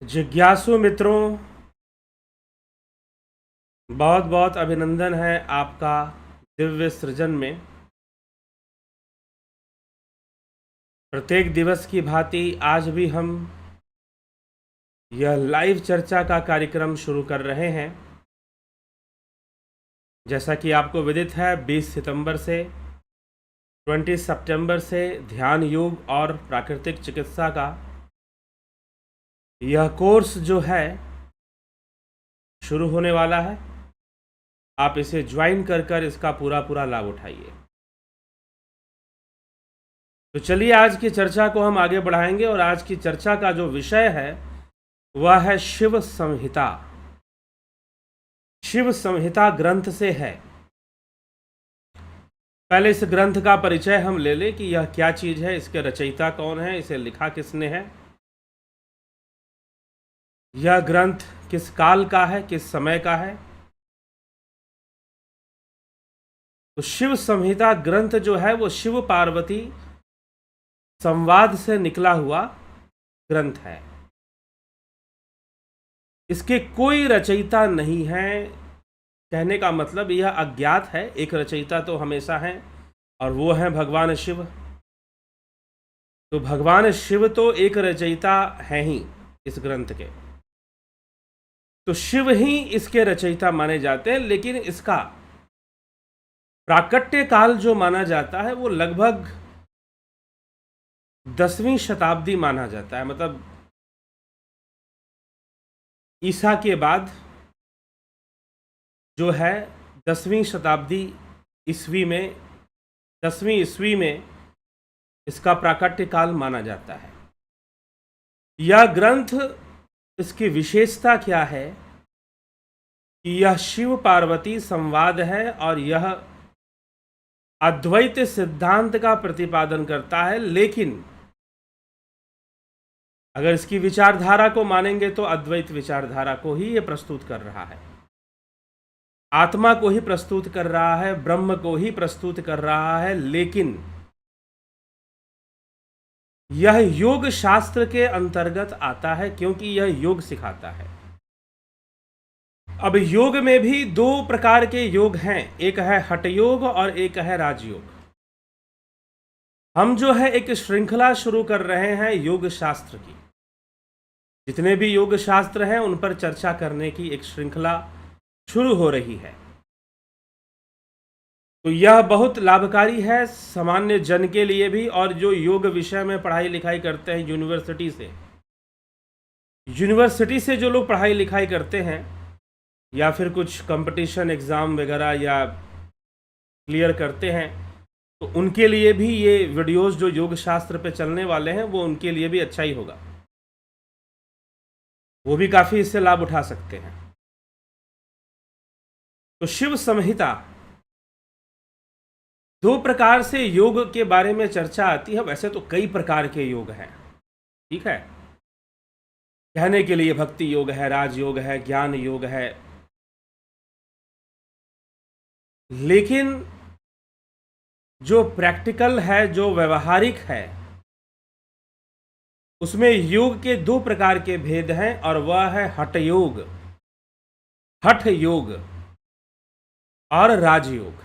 जिज्ञासु मित्रों, बहुत बहुत अभिनंदन है आपका दिव्य सृजन में। प्रत्येक दिवस की भांति आज भी हम यह लाइव चर्चा का कार्यक्रम शुरू कर रहे हैं। जैसा कि आपको विदित है, 20 सितंबर से 20 सितंबर से ध्यान योग और प्राकृतिक चिकित्सा का यह कोर्स जो है शुरू होने वाला है। आप इसे ज्वाइन कर इसका पूरा लाभ उठाइए। तो चलिए आज की चर्चा को हम आगे बढ़ाएंगे और आज की चर्चा का जो विषय है वह है शिव संहिता। शिव संहिता ग्रंथ से है। पहले इस ग्रंथ का परिचय हम ले लें कि यह क्या चीज है, इसके रचयिता कौन है, इसे लिखा किसने है, यह ग्रंथ किस काल का है, किस समय का है। तो शिव संहिता ग्रंथ जो है वो शिव पार्वती संवाद से निकला हुआ ग्रंथ है। इसके कोई रचयिता नहीं है। कहने का मतलब यह अज्ञात है। एक रचयिता तो हमेशा है और वो है भगवान शिव। तो भगवान शिव तो एक रचयिता है ही इस ग्रंथ के। तो शिव ही इसके रचयिता माने जाते हैं, लेकिन इसका प्राकट्य काल जो माना जाता है वो लगभग 10वीं शताब्दी माना जाता है। मतलब ईसा के बाद जो है 10वीं शताब्दी ईस्वी में, 10वीं ईस्वी में इसका प्राकट्य काल माना जाता है। यह ग्रंथ, इसकी विशेषता क्या है कि यह शिव पार्वती संवाद है और यह अद्वैत सिद्धांत का प्रतिपादन करता है। लेकिन अगर इसकी विचारधारा को मानेंगे तो अद्वैत विचारधारा को ही ये प्रस्तुत कर रहा है। आत्मा को ही प्रस्तुत कर रहा है, ब्रह्म को ही प्रस्तुत कर रहा है। लेकिन यह योग शास्त्र के अंतर्गत आता है, क्योंकि यह योग सिखाता है। अब योग में भी दो प्रकार के योग हैं, एक है हठ योग और एक है राजयोग। हम जो है एक श्रृंखला शुरू कर रहे हैं योग शास्त्र की। जितने भी योग शास्त्र हैं उन पर चर्चा करने की एक श्रृंखला शुरू हो रही है। तो यह बहुत लाभकारी है सामान्य जन के लिए भी, और जो योग विषय में पढ़ाई लिखाई करते हैं यूनिवर्सिटी से जो लोग पढ़ाई लिखाई करते हैं या फिर कुछ कंपटीशन एग्ज़ाम वगैरह या क्लियर करते हैं, तो उनके लिए भी ये वीडियोस जो योग शास्त्र पे चलने वाले हैं वो उनके लिए भी अच्छा ही होगा। वो भी काफ़ी इससे लाभ उठा सकते हैं। तो शिव संहिता, दो प्रकार से योग के बारे में चर्चा आती है। वैसे तो कई प्रकार के योग हैं, ठीक है। कहने के लिए भक्ति योग है, राजयोग है, ज्ञान योग है, लेकिन जो प्रैक्टिकल है, जो व्यवहारिक है, उसमें योग के दो प्रकार के भेद हैं और वह है हठ योग और राजयोग।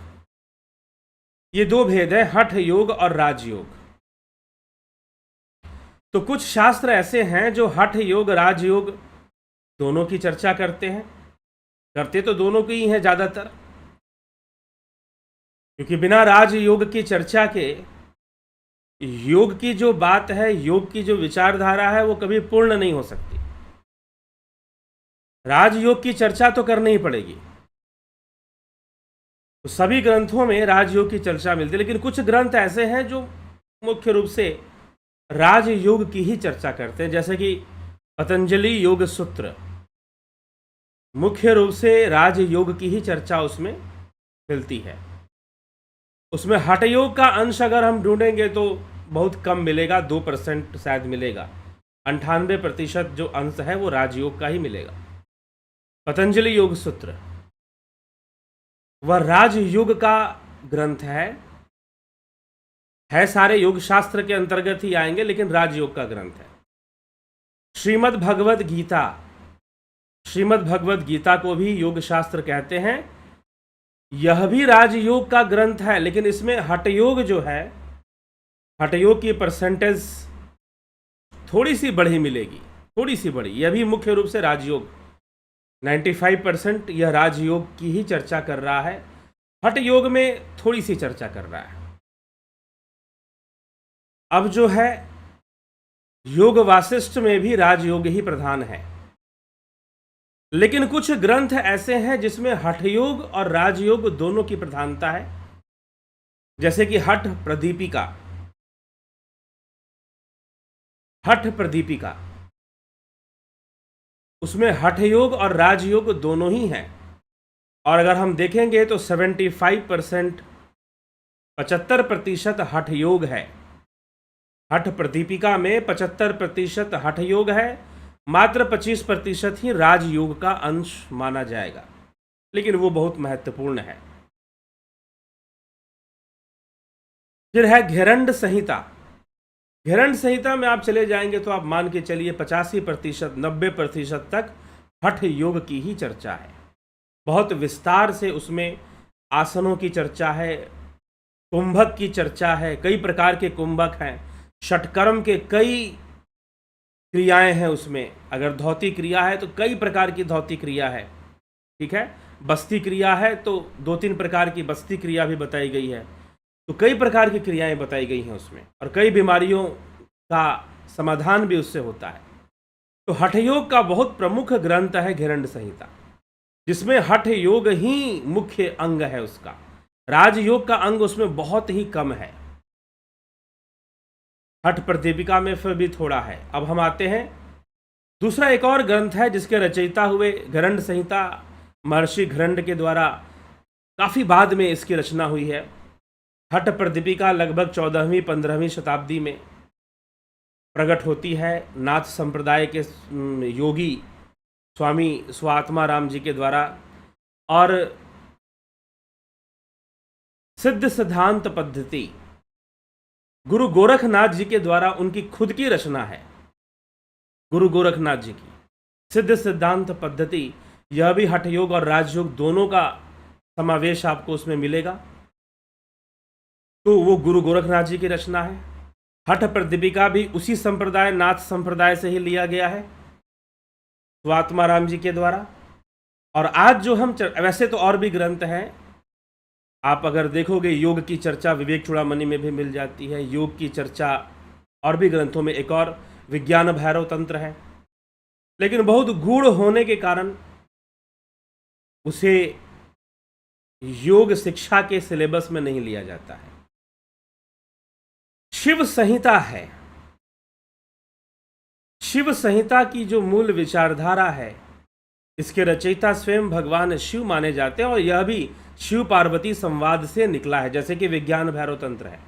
ये दो भेद है, हठ योग और राजयोग। तो कुछ शास्त्र ऐसे हैं जो हठ योग राजयोग दोनों की चर्चा करते हैं। करते तो दोनों की ही हैं ज्यादातर, क्योंकि बिना राजयोग की चर्चा के योग की जो बात है, योग की जो विचारधारा है, वो कभी पूर्ण नहीं हो सकती। राजयोग की चर्चा तो करनी ही पड़ेगी। तो सभी ग्रंथों में राजयोग की चर्चा मिलती है, लेकिन कुछ ग्रंथ ऐसे हैं जो मुख्य रूप से राजयोग की ही चर्चा करते हैं। जैसे कि पतंजलि योग सूत्र मुख्य रूप से राजयोग की ही चर्चा उसमें मिलती है। उसमें हठ योग का अंश अगर हम ढूंढेंगे तो बहुत कम मिलेगा, 2% शायद मिलेगा। 98% जो अंश है वो राजयोग का ही मिलेगा। पतंजलि योग सूत्र वह राजयोग का ग्रंथ है सारे योग शास्त्र के अंतर्गत ही आएंगे, लेकिन राजयोग का ग्रंथ है। श्रीमद् भगवद गीता, श्रीमद् भगवद गीता को भी योग शास्त्र कहते हैं। यह भी राजयोग का ग्रंथ है, लेकिन इसमें हठयोग जो है, हठयोग की परसेंटेज थोड़ी सी बढ़ी मिलेगी, थोड़ी सी बढ़ी। यह भी मुख्य रूप से राजयोग 95% यह राजयोग की ही चर्चा कर रहा है, हठ योग में थोड़ी सी चर्चा कर रहा है। अब जो है योग वासिष्ठ में भी राजयोग ही प्रधान है, लेकिन कुछ ग्रंथ ऐसे हैं जिसमें हठ योग और राजयोग दोनों की प्रधानता है, जैसे कि हठ प्रदीपिका। हठ प्रदीपिका उसमें हठ योग और राजयोग दोनों ही हैं। और अगर हम देखेंगे तो 75% 75% हठ योग है। हठ प्रदीपिका में 75% हठ योग है, मात्र 25% ही राजयोग का अंश माना जाएगा, लेकिन वो बहुत महत्वपूर्ण है। फिर है घेरंड संहिता। घेरंड संहिता में आप चले जाएंगे तो आप मान के चलिए 85% 90% तक हठ योग की ही चर्चा है। बहुत विस्तार से उसमें आसनों की चर्चा है, कुंभक की चर्चा है, कई प्रकार के कुंभक हैं, षटकर्म के कई क्रियाएं हैं उसमें। अगर धौती क्रिया है तो कई प्रकार की धौती क्रिया है, ठीक है। बस्ती क्रिया है तो 2-3 प्रकार की बस्ती क्रिया भी बताई गई है। तो कई प्रकार की क्रियाएं बताई गई हैं उसमें, और कई बीमारियों का समाधान भी उससे होता है। तो हठ योग का बहुत प्रमुख ग्रंथ है घेरंड संहिता, जिसमें हठ योग ही मुख्य अंग है उसका। राजयोग का अंग उसमें बहुत ही कम है। हठ प्रदीपिका में फिर भी थोड़ा है। अब हम आते हैं दूसरा एक और ग्रंथ है जिसके रचयिता हुए घेरंड संहिता महर्षि घेरंड के द्वारा काफी बाद में इसकी रचना हुई है। हठ प्रदीपिका लगभग 14वीं 15वीं शताब्दी में प्रकट होती है नाथ संप्रदाय के योगी स्वामी स्वात्माराम जी के द्वारा, और सिद्ध सिद्धांत पद्धति गुरु गोरखनाथ जी के द्वारा उनकी खुद की रचना है। गुरु गोरखनाथ जी की सिद्ध सिद्धांत पद्धति, यह भी हठ योग और राजयोग दोनों का समावेश आपको उसमें मिलेगा। तो वो गुरु गोरखनाथ जी की रचना है। हठ प्रदीपिका भी उसी संप्रदाय नाथ संप्रदाय से ही लिया गया है स्वात्माराम जी के द्वारा। और आज जो हम वैसे तो और भी ग्रंथ हैं, आप अगर देखोगे योग की चर्चा विवेक चूड़ामणि में भी मिल जाती है। योग की चर्चा और भी ग्रंथों में, एक और विज्ञान भैरव तंत्र है, लेकिन बहुत गूढ़ होने के कारण उसे योग शिक्षा के सिलेबस में नहीं लिया जाता है। शिव संहिता है। शिव संहिता की जो मूल विचारधारा है, इसके रचयिता स्वयं भगवान शिव माने जाते हैं, और यह भी शिव पार्वती संवाद से निकला है, जैसे कि विज्ञान भैरव तंत्र है।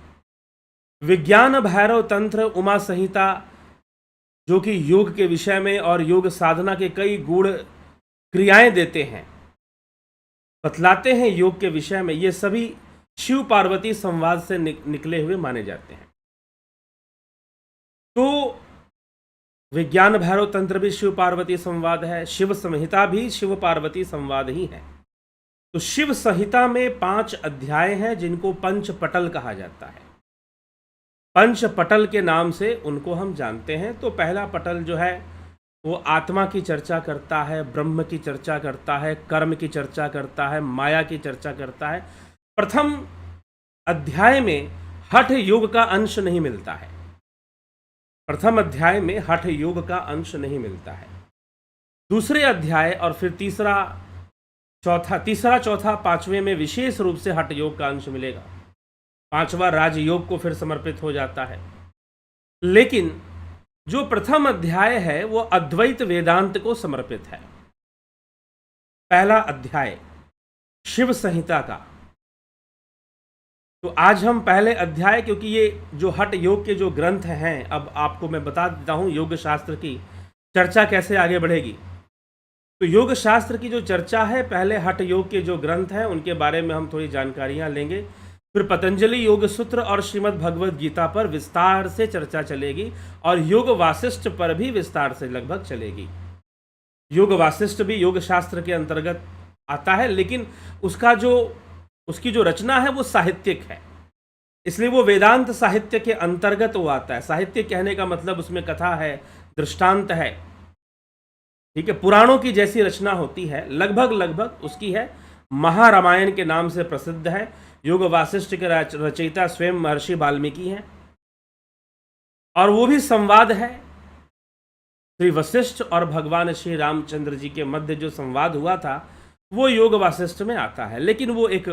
विज्ञान भैरव तंत्र उमा संहिता, जो कि योग के विषय में और योग साधना के कई गूढ़ क्रियाएं देते हैं, बतलाते हैं योग के विषय में, ये सभी शिव पार्वती संवाद से निकले हुए माने जाते हैं। तो विज्ञान भैरव तंत्र भी शिव पार्वती संवाद है, शिव संहिता भी शिव पार्वती संवाद ही है। तो शिव संहिता में 5 अध्याय हैं जिनको पंचपटल कहा जाता है। पंचपटल के नाम से उनको हम जानते हैं। तो पहला पटल जो है वो आत्मा की चर्चा करता है, ब्रह्म की चर्चा करता है, कर्म की चर्चा करता है, माया की चर्चा करता है। प्रथम अध्याय में हठ योग का अंश नहीं मिलता है। प्रथम अध्याय में हठ योग का अंश नहीं मिलता है। दूसरे अध्याय और फिर तीसरा चौथा 5वें में विशेष रूप से हठ योग का अंश मिलेगा। 5वां राजयोग को फिर समर्पित हो जाता है। लेकिन जो प्रथम अध्याय है वो अद्वैत वेदांत को समर्पित है। पहला अध्याय शिव संहिता का। तो आज हम पहले अध्याय, क्योंकि ये जो हठ योग के जो ग्रंथ हैं, अब आपको मैं बता देता हूँ योग शास्त्र की चर्चा कैसे आगे बढ़ेगी। तो योग शास्त्र की जो चर्चा है, पहले हठ योग के जो ग्रंथ हैं उनके बारे में हम थोड़ी जानकारियाँ लेंगे, फिर पतंजलि योग सूत्र और श्रीमद् भगवद गीता पर विस्तार से चर्चा चलेगी और योग वासिष्ठ पर भी विस्तार से लगभग चलेगी। योग वासिष्ठ भी योग शास्त्र के अंतर्गत आता है, लेकिन उसकी जो रचना है वो साहित्यिक है, इसलिए वो वेदांत साहित्य के अंतर्गत वो आता है। साहित्य कहने का मतलब उसमें कथा है, दृष्टांत है, ठीक है, पुराणों की जैसी रचना होती है, लगभग उसकी है। महारामायण के नाम से प्रसिद्ध है। योग वासिष्ठ के रचयिता स्वयं महर्षि वाल्मीकि हैं, और वो भी संवाद है। श्री वशिष्ठ और भगवान श्री रामचंद्र जी के मध्य जो संवाद हुआ था वो योग वासिष्ठ में आता है, लेकिन वो एक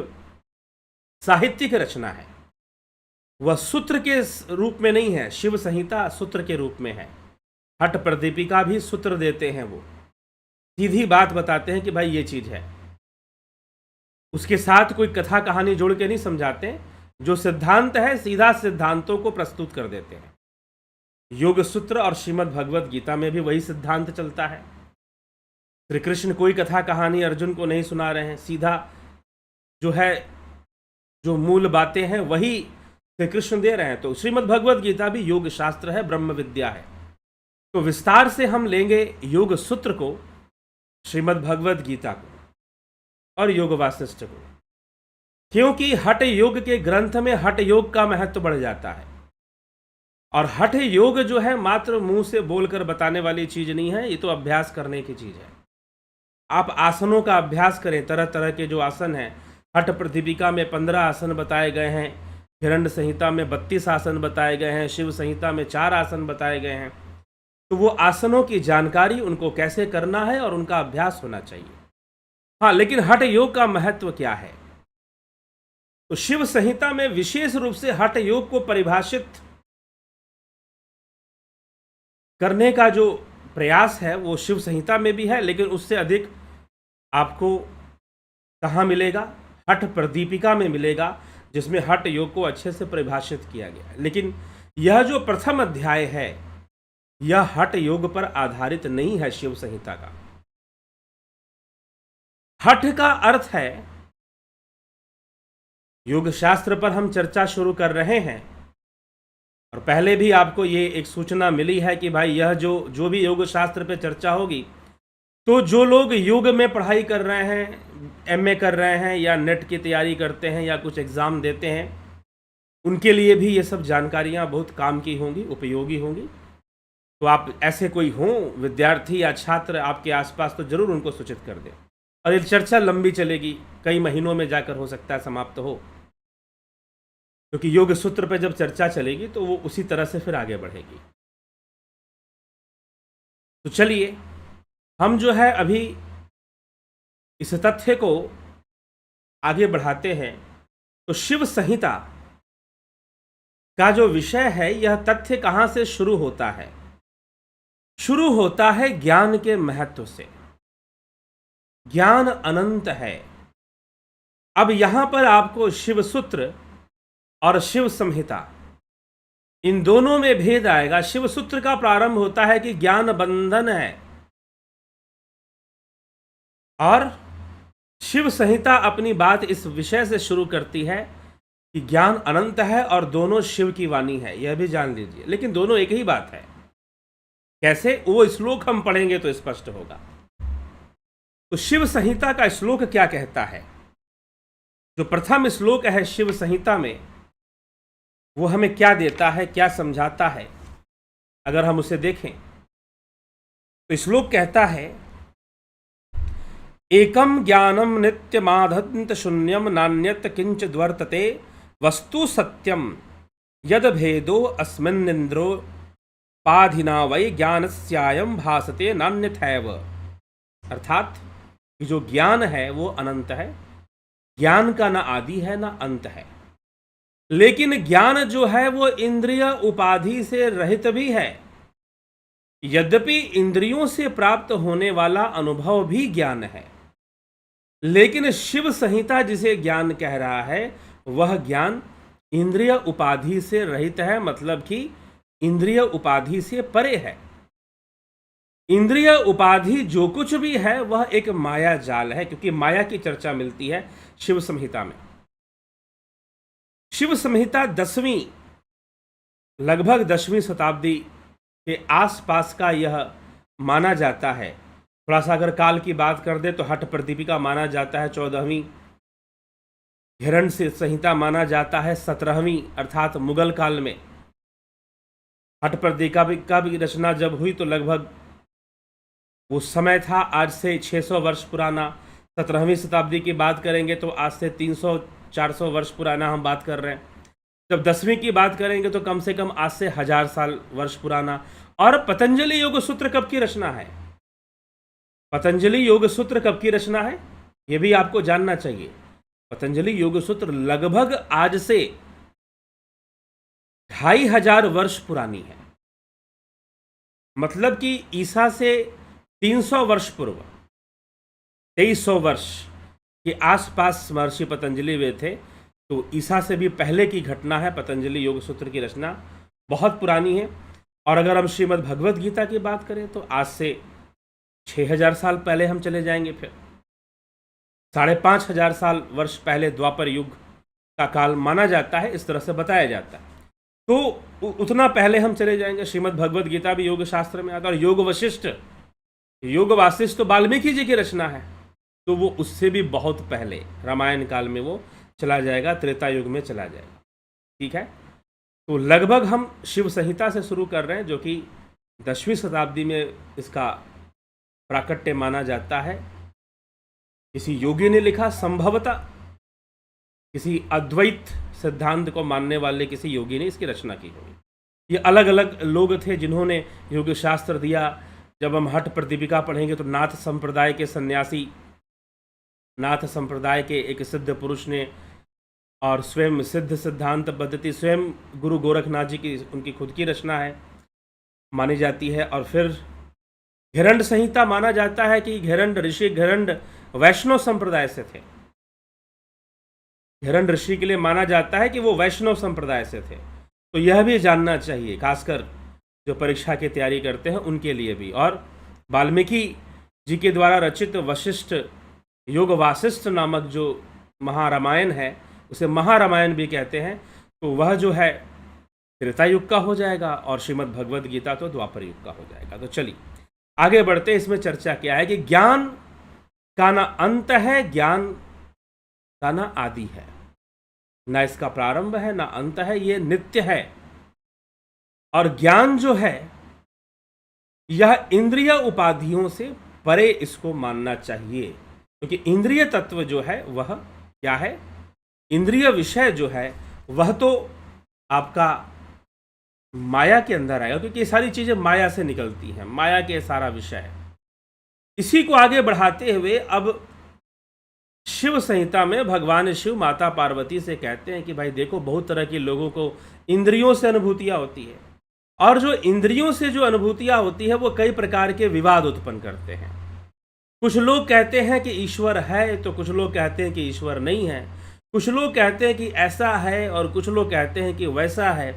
साहित्यिक रचना है, वह सूत्र के रूप में नहीं है। शिव संहिता सूत्र के रूप में है। हठ प्रदीपिका भी सूत्र देते हैं, वो सीधी बात बताते हैं कि भाई ये चीज है, उसके साथ कोई कथा कहानी जोड़ के नहीं समझाते। जो सिद्धांत है सीधा सिद्धांतों को प्रस्तुत कर देते हैं। योग सूत्र और श्रीमद् भगवद गीता में भी वही सिद्धांत चलता है। श्री कृष्ण कोई कथा कहानी अर्जुन को नहीं सुना रहे हैं, सीधा जो मूल बातें हैं वही श्री कृष्ण दे रहे हैं। तो श्रीमद् भगवद गीता भी योग शास्त्र है, ब्रह्म विद्या है। तो विस्तार से हम लेंगे योग सूत्र को, श्रीमद् भगवद गीता को और योग वासिष्ठ को, क्योंकि हठ योग के ग्रंथ में हठ योग का महत्व बढ़ जाता है। और हठ योग जो है मात्र मुंह से बोलकर बताने वाली चीज नहीं है, ये तो अभ्यास करने की चीज है। आप आसनों का अभ्यास करें, तरह तरह के जो आसन हैं। हठ प्रदीपिका में 15 आसन बताए गए हैं, हिरण्य संहिता में 32 आसन बताए गए हैं, शिव संहिता में 4 आसन बताए गए हैं। तो वो आसनों की जानकारी, उनको कैसे करना है और उनका अभ्यास होना चाहिए। हाँ, लेकिन हठ योग का महत्व क्या है? तो शिव संहिता में विशेष रूप से हठ योग को परिभाषित करने का जो प्रयास है वो शिव संहिता में भी है, लेकिन उससे अधिक आपको कहाँ मिलेगा? हठ प्रदीपिका में मिलेगा, जिसमें हठ योग को अच्छे से परिभाषित किया गया है। लेकिन यह जो प्रथम अध्याय है यह हठ योग पर आधारित नहीं है। शिव संहिता का हठ का अर्थ है, योग शास्त्र पर हम चर्चा शुरू कर रहे हैं और पहले भी आपको ये एक सूचना मिली है कि भाई यह जो भी योग शास्त्र पे चर्चा होगी, तो जो लोग योग में पढ़ाई कर रहे हैं, एमए कर रहे हैं या नेट की तैयारी करते हैं या कुछ एग्ज़ाम देते हैं, उनके लिए भी ये सब जानकारियाँ बहुत काम की होंगी, उपयोगी होंगी। तो आप ऐसे कोई हों विद्यार्थी या छात्र आपके आसपास, तो ज़रूर उनको सूचित कर दें। और ये चर्चा लंबी चलेगी, कई महीनों में जाकर हो सकता है समाप्त हो, क्योंकि योग सूत्र पर जब चर्चा चलेगी तो वो उसी तरह से फिर आगे बढ़ेगी। तो चलिए हम जो है अभी इस तथ्य को आगे बढ़ाते हैं। तो शिव संहिता का जो विषय है, यह तथ्य कहाँ से शुरू होता है? शुरू होता है ज्ञान के महत्व से। ज्ञान अनंत है। अब यहां पर आपको शिव सूत्र और शिव संहिता, इन दोनों में भेद आएगा। शिव सूत्र का प्रारंभ होता है कि ज्ञान बंधन है, और शिव संहिता अपनी बात इस विषय से शुरू करती है कि ज्ञान अनंत है और दोनों शिव की वाणी है। यह भी जान लीजिए, लेकिन दोनों एक ही बात है। कैसे? वो श्लोक हम पढ़ेंगे तो स्पष्ट होगा। तो शिव संहिता का श्लोक क्या कहता है? जो प्रथम श्लोक है शिव संहिता में, वो हमें क्या देता है, क्या समझाता है? अगर हम उसे देखें तो श्लोक कहता है, एकम ज्ञानम नित्यमाधंत शून्यम नान्यत किंच द्वर्तते वस्तु सत्यम यद भेदो अस्मिन्निंद्रो पाधिना वै ज्ञानस्यायम भासते नान्यथैव। अर्थात जो ज्ञान है वो अनंत है। ज्ञान का ना आदि है ना अंत है। लेकिन ज्ञान जो है वो इंद्रिय उपाधि से रहित भी है। यद्यपि इंद्रियों से प्राप्त होने वाला अनुभव भी ज्ञान है, लेकिन शिव संहिता जिसे ज्ञान कह रहा है वह ज्ञान इंद्रिय उपाधि से रहित है, मतलब कि इंद्रिय उपाधि से परे है। इंद्रिय उपाधि जो कुछ भी है वह एक माया जाल है, क्योंकि माया की चर्चा मिलती है शिव संहिता में। शिव संहिता 10वीं, लगभग 10वीं शताब्दी के आसपास का यह माना जाता है। थोड़ा सा अगर काल की बात कर दे तो हठ प्रदीपिका माना जाता है 14वीं, हिरण संहिता माना जाता है 17वीं, अर्थात मुगल काल में। हठ प्रदीपिका की रचना जब हुई तो लगभग वो समय था आज से 600 वर्ष पुराना। 17वीं शताब्दी की बात करेंगे तो आज से 300-400 वर्ष पुराना हम बात कर रहे हैं। जब 10वीं की बात करेंगे तो कम से कम आज से 1000 साल वर्ष पुराना। और पतंजलि योग सूत्र कब की रचना है? पतंजलि योग सूत्र कब की रचना है यह भी आपको जानना चाहिए। पतंजलि योग सूत्र लगभग आज से 2500 वर्ष पुरानी है। मतलब कि ईसा से 300 वर्ष पूर्व, 2300 वर्ष के आसपास महर्षि पतंजलि वे थे। तो ईसा से भी पहले की घटना है। पतंजलि योग सूत्र की रचना बहुत पुरानी है। और अगर हम श्रीमद् भगवद गीता की बात करें तो आज से 6000 साल पहले हम चले जाएंगे, फिर 5500 साल वर्ष पहले द्वापर युग का काल माना जाता है, इस तरह से बताया जाता है। तो उतना पहले हम चले जाएंगे। श्रीमद् भगवद गीता भी योग शास्त्र में आता है। और योग वशिष्ठ, योग वासिष्ठ तो वाल्मीकि जी की रचना है, तो वो उससे भी बहुत पहले रामायण काल में वो चला जाएगा, त्रेता युग में चला जाएगा। ठीक है, तो लगभग हम शिव संहिता से शुरू कर रहे हैं, जो कि 10वीं शताब्दी में इसका प्राकट्य माना जाता है। किसी योगी ने लिखा, संभवतः किसी अद्वैत सिद्धांत को मानने वाले किसी योगी ने इसकी रचना की होगी। ये अलग अलग लोग थे जिन्होंने योग शास्त्र दिया। जब हम हठ प्रदीपिका पढ़ेंगे तो नाथ संप्रदाय के सन्यासी, नाथ संप्रदाय के एक सिद्ध पुरुष ने, और स्वयं सिद्ध सिद्धांत पद्धति स्वयं गुरु गोरखनाथ जी की उनकी खुद की रचना है, मानी जाती है। और फिर घिरंड संहिता माना जाता है कि घिरंड ऋषि, घिरंड वैष्णव संप्रदाय से थे। घिरंड ऋषि के लिए माना जाता है कि वो वैष्णव संप्रदाय से थे। तो यह भी जानना चाहिए, खासकर जो परीक्षा की तैयारी करते हैं उनके लिए भी। और वाल्मीकि जी के द्वारा रचित वशिष्ठ योग वासिष्ठ नामक जो महारामायण है, उसे महारामायण भी कहते हैं, तो वह जो है त्रेता युग का हो जाएगा और श्रीमद् भगवद गीता तो द्वापर युग का हो जाएगा। तो चलिए आगे बढ़ते हैं। इसमें चर्चा क्या है कि ज्ञान का ना अंत है, ज्ञान का ना आदि है, ना इसका प्रारंभ है ना अंत है, ये नित्य है। और ज्ञान जो है यह इंद्रिय उपाधियों से परे इसको मानना चाहिए, क्योंकि इंद्रिय तत्व जो है वह क्या है, इंद्रिय विषय जो है वह तो आपका माया के अंदर आएगा, क्योंकि ये सारी चीजें माया से निकलती हैं, माया के सारा विषय है। इसी को आगे बढ़ाते हुए अब शिव संहिता में भगवान शिव माता पार्वती से कहते हैं कि भाई देखो, बहुत तरह के लोगों को इंद्रियों से अनुभूतियां होती है, और जो इंद्रियों से जो अनुभूतियां होती है वो कई प्रकार के विवाद उत्पन्न करते हैं। कुछ लोग कहते हैं कि ईश्वर है, तो कुछ लोग कहते हैं कि ईश्वर नहीं है। कुछ लोग कहते हैं कि ऐसा है और कुछ लोग कहते हैं कि वैसा है।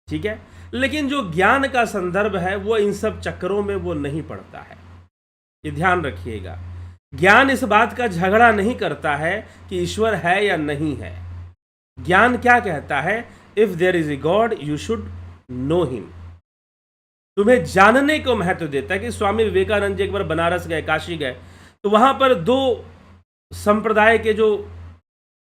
ठीक है, लेकिन जो ज्ञान का संदर्भ है वो इन सब चक्करों में वो नहीं पड़ता है। ये ध्यान रखिएगा, ज्ञान इस बात का झगड़ा नहीं करता है कि ईश्वर है या नहीं है। ज्ञान क्या कहता है, if there is a god you should know him. तुम्हें जानने को महत्व देता है। कि स्वामी विवेकानंद जी एक बार बनारस गए, काशी गए, तो वहां पर दो संप्रदाय के जो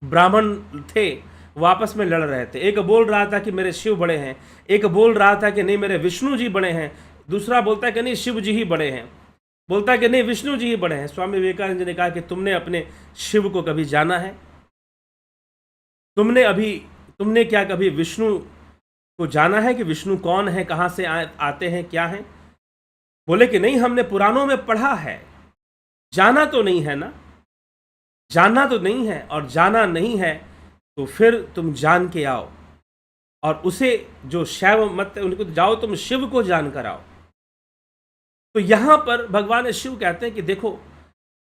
ब्राह्मण थे वो आपस में लड़ रहे थे। एक बोल रहा था कि मेरे शिव बड़े हैं, एक बोल रहा था कि नहीं मेरे विष्णु जी बड़े हैं, दूसरा बोलता है कि नहीं शिव जी ही बड़े हैं, बोलता है कि नहीं विष्णु जी ही बड़े हैं। स्वामी विवेकानंद जी ने कहा कि तुमने अपने शिव को कभी जाना है? तुमने क्या कभी विष्णु को जाना है कि विष्णु कौन है, कहाँ से आते हैं, क्या हैं? बोले कि नहीं, हमने पुराणों में पढ़ा है, जाना तो नहीं है ना, जानना तो नहीं है, और जाना नहीं है तो फिर तुम जान के आओ, और उसे जो शैव मत उनको जाओ, तुम शिव को जान कर आओ। तो यहां पर भगवान शिव कहते हैं कि देखो,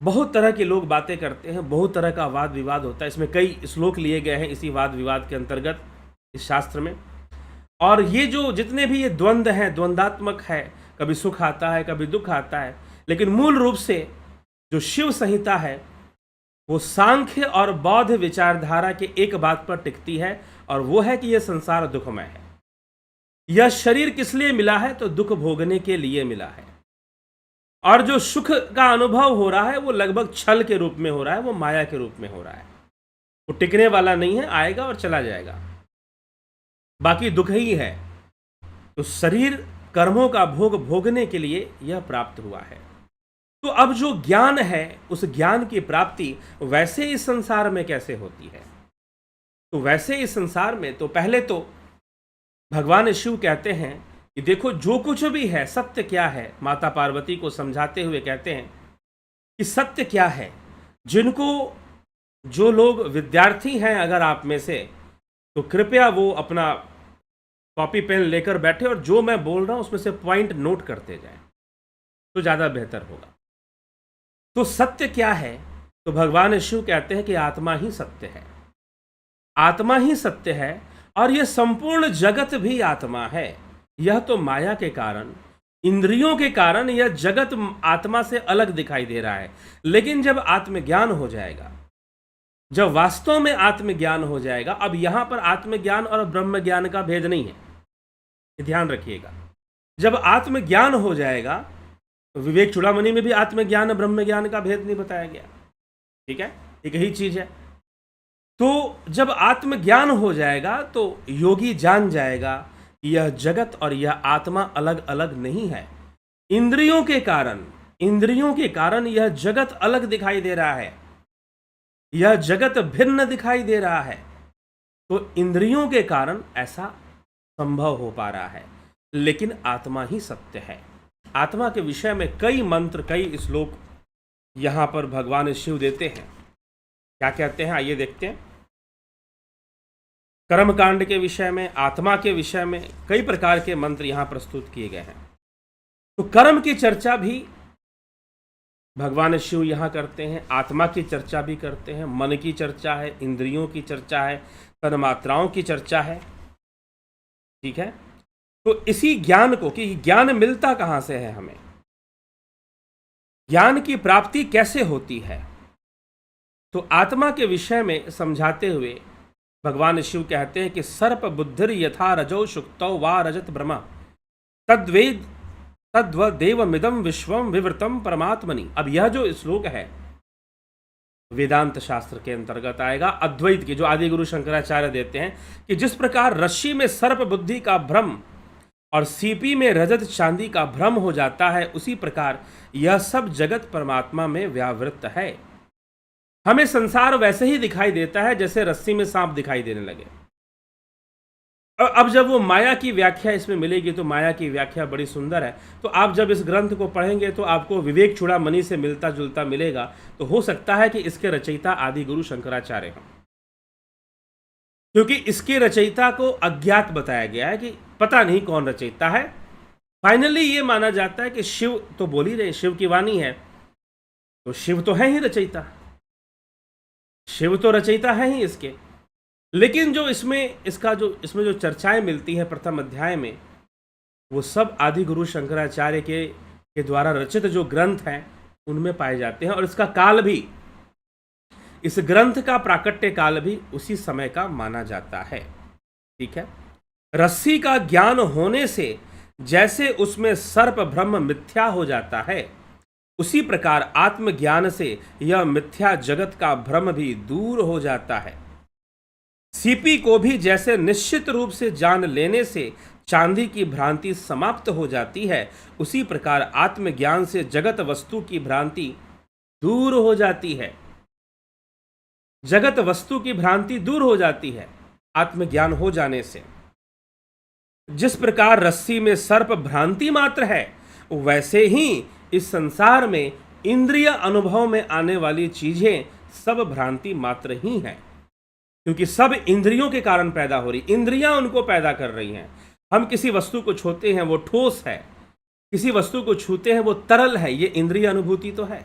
बहुत तरह के लोग बातें करते हैं, बहुत तरह का वाद विवाद होता है। इसमें कई श्लोक लिए गए हैं इसी वाद विवाद के अंतर्गत इस शास्त्र में। और ये जो जितने भी ये द्वंद्व हैं, द्वंद्वात्मक है, कभी सुख आता है कभी दुख आता है, लेकिन मूल रूप से जो शिव संहिता है वो सांख्य और बौद्ध विचारधारा के एक बात पर टिकती है, और वो है कि यह संसार दुखमय है। यह शरीर किस लिए मिला है? तो दुख भोगने के लिए मिला है। और जो सुख का अनुभव हो रहा है वो लगभग छल के रूप में हो रहा है, वो माया के रूप में हो रहा है। वो टिकने वाला नहीं है, आएगा और चला जाएगा, बाकी दुख ही है। तो शरीर कर्मों का भोग भोगने के लिए यह प्राप्त हुआ है। तो अब जो ज्ञान है, उस ज्ञान की प्राप्ति वैसे इस संसार में कैसे होती है? तो वैसे इस संसार में तो पहले तो भगवान शिव कहते हैं कि देखो जो कुछ भी है सत्य क्या है। माता पार्वती को समझाते हुए कहते हैं कि सत्य क्या है। जिनको, जो लोग विद्यार्थी हैं अगर आप में से, तो कृपया वो अपना कॉपी पेन लेकर बैठे और जो मैं बोल रहा हूं उसमें से पॉइंट नोट करते जाएं, तो ज़्यादा बेहतर होगा। तो सत्य क्या है? तो भगवान शिव कहते हैं कि आत्मा ही सत्य है। आत्मा ही सत्य है और यह संपूर्ण जगत भी आत्मा है। यह तो माया के कारण, इंद्रियों के कारण यह जगत आत्मा से अलग दिखाई दे रहा है। लेकिन जब आत्मज्ञान हो जाएगा, जब वास्तव में आत्मज्ञान हो जाएगा, अब यहां पर आत्मज्ञान और ब्रह्म ज्ञान का भेद नहीं है, ध्यान रखिएगा। जब आत्मज्ञान हो जाएगा, तो विवेक चूड़ामणि में भी आत्मज्ञान ब्रह्म ज्ञान का भेद नहीं बताया गया, ठीक है, एक ही चीज है। तो जब आत्मज्ञान हो जाएगा तो योगी जान जाएगा कि यह जगत और यह आत्मा अलग अलग नहीं है। इंद्रियों के कारण यह जगत अलग दिखाई दे रहा है, यह जगत भिन्न दिखाई दे रहा है। तो इंद्रियों के कारण ऐसा संभव हो पा रहा है, लेकिन आत्मा ही सत्य है। आत्मा के विषय में कई मंत्र, कई श्लोक यहां पर भगवान शिव देते हैं। क्या कहते हैं, आइए देखते हैं। कर्मकांड के विषय में, आत्मा के विषय में कई प्रकार के मंत्र यहां प्रस्तुत किए गए हैं। तो कर्म की चर्चा भी भगवान शिव यहां करते हैं, आत्मा की चर्चा भी करते हैं, मन की चर्चा है, इंद्रियों की चर्चा है, तन्मात्राओं की चर्चा है, ठीक है। तो इसी ज्ञान को, कि ज्ञान मिलता कहां से है, हमें ज्ञान की प्राप्ति कैसे होती है, तो आत्मा के विषय में समझाते हुए भगवान शिव कहते हैं कि सर्प बुद्धिर यथा रजो शुक्तौ वा रजत ब्रह्म तद्वेद तद्व देवमिदं विश्वम विवृतम परमात्मनि। अब यह जो श्लोक है वेदांत शास्त्र के अंतर्गत आएगा, अद्वैत की, जो आदि गुरु शंकराचार्य देते हैं कि जिस प्रकार रस्सी में सर्प बुद्धि का भ्रम और सीपी में रजत चांदी का भ्रम हो जाता है, उसी प्रकार यह सब जगत परमात्मा में व्यावृत है। हमें संसार वैसे ही दिखाई देता है जैसे रस्सी में सांप दिखाई देने लगे। अब जब वो माया की व्याख्या इसमें मिलेगी, तो माया की व्याख्या बड़ी सुंदर है। तो आप जब इस ग्रंथ को पढ़ेंगे तो आपको विवेक चूड़ामणि से मिलता जुलता मिलेगा। तो हो सकता है कि इसके रचयिता आदि गुरु शंकराचार्य हों, क्योंकि इसके रचयिता को अज्ञात बताया गया है कि पता नहीं कौन रचयिता है। फाइनली ये माना जाता है कि शिव तो बोल ही रहे, शिव की वाणी है, तो शिव तो है ही रचयिता, शिव तो रचयिता है ही इसके। लेकिन जो इसमें जो चर्चाएं मिलती हैं प्रथम अध्याय में, वो सब आदि गुरु शंकराचार्य के द्वारा रचित जो ग्रंथ हैं उनमें पाए जाते हैं। और इसका काल भी, इस ग्रंथ का प्राकट्य काल भी उसी समय का माना जाता है, ठीक है। रस्सी का ज्ञान होने से जैसे उसमें सर्प भ्रम मिथ्या हो जाता है, उसी प्रकार आत्मज्ञान से यह मिथ्या जगत का भ्रम भी दूर हो जाता है। सीपी को भी जैसे निश्चित रूप से जान लेने से चांदी की भ्रांति समाप्त हो जाती है, उसी प्रकार आत्मज्ञान से जगत वस्तु की भ्रांति दूर हो जाती है। जगत वस्तु की भ्रांति दूर हो जाती है आत्मज्ञान हो जाने से। जिस प्रकार रस्सी में सर्प भ्रांति मात्र है, वैसे ही इस संसार में इंद्रिय अनुभव में आने वाली चीजें सब भ्रांति मात्र ही हैं, क्योंकि सब इंद्रियों के कारण पैदा हो रही, इंद्रियां उनको पैदा कर रही हैं। हम किसी वस्तु को छूते हैं वो ठोस है, किसी वस्तु को छूते हैं वो तरल है, ये इंद्रिय अनुभूति तो है,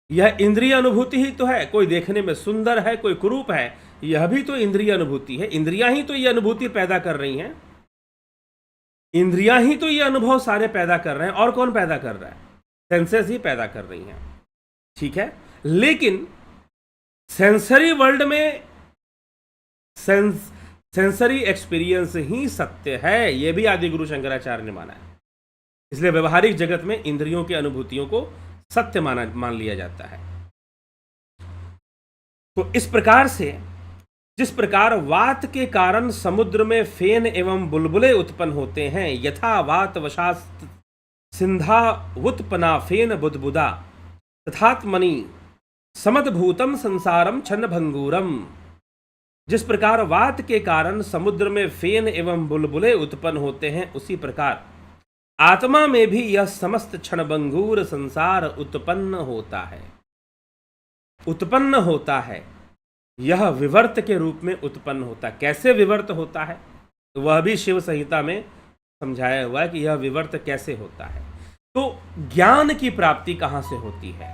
यह इंद्रिय अनुभूति ही तो है। कोई देखने में सुंदर है, कोई कुरूप है, यह भी तो इंद्रिय अनुभूति है। इंद्रियां ही तो ये अनुभूति पैदा कर रही हैं, इंद्रियां ही तो ये अनुभव सारे पैदा कर रहे हैं। और कौन पैदा कर रहा है? सेंसेस ही पैदा कर रही हैं, ठीक है। लेकिन सेंसरी वर्ल्ड में सेंसरी एक्सपीरियंस ही सत्य है, यह भी आदि गुरु शंकराचार्य ने माना है। इसलिए व्यवहारिक जगत में इंद्रियों की अनुभूतियों को सत्य मान लिया जाता है। तो इस प्रकार से जिस प्रकार वात के कारण समुद्र में फेन एवं बुलबुले उत्पन्न होते हैं, यथा वात वशात सिंधा उत्पन्ना फेन बुदबुदा तथात्मनि समदभूतम संसारम छन्न भंगूरम। जिस प्रकार वात के कारण समुद्र में फेन एवं बुलबुले उत्पन्न होते हैं, उसी प्रकार आत्मा में भी यह समस्त क्षणभंगूर संसार उत्पन्न होता है। यह विवर्त के रूप में उत्पन्न होता है। कैसे विवर्त होता है, तो वह भी शिव संहिता में समझाया हुआ है कि यह विवर्त कैसे होता है। तो ज्ञान की प्राप्ति कहाँ से होती है,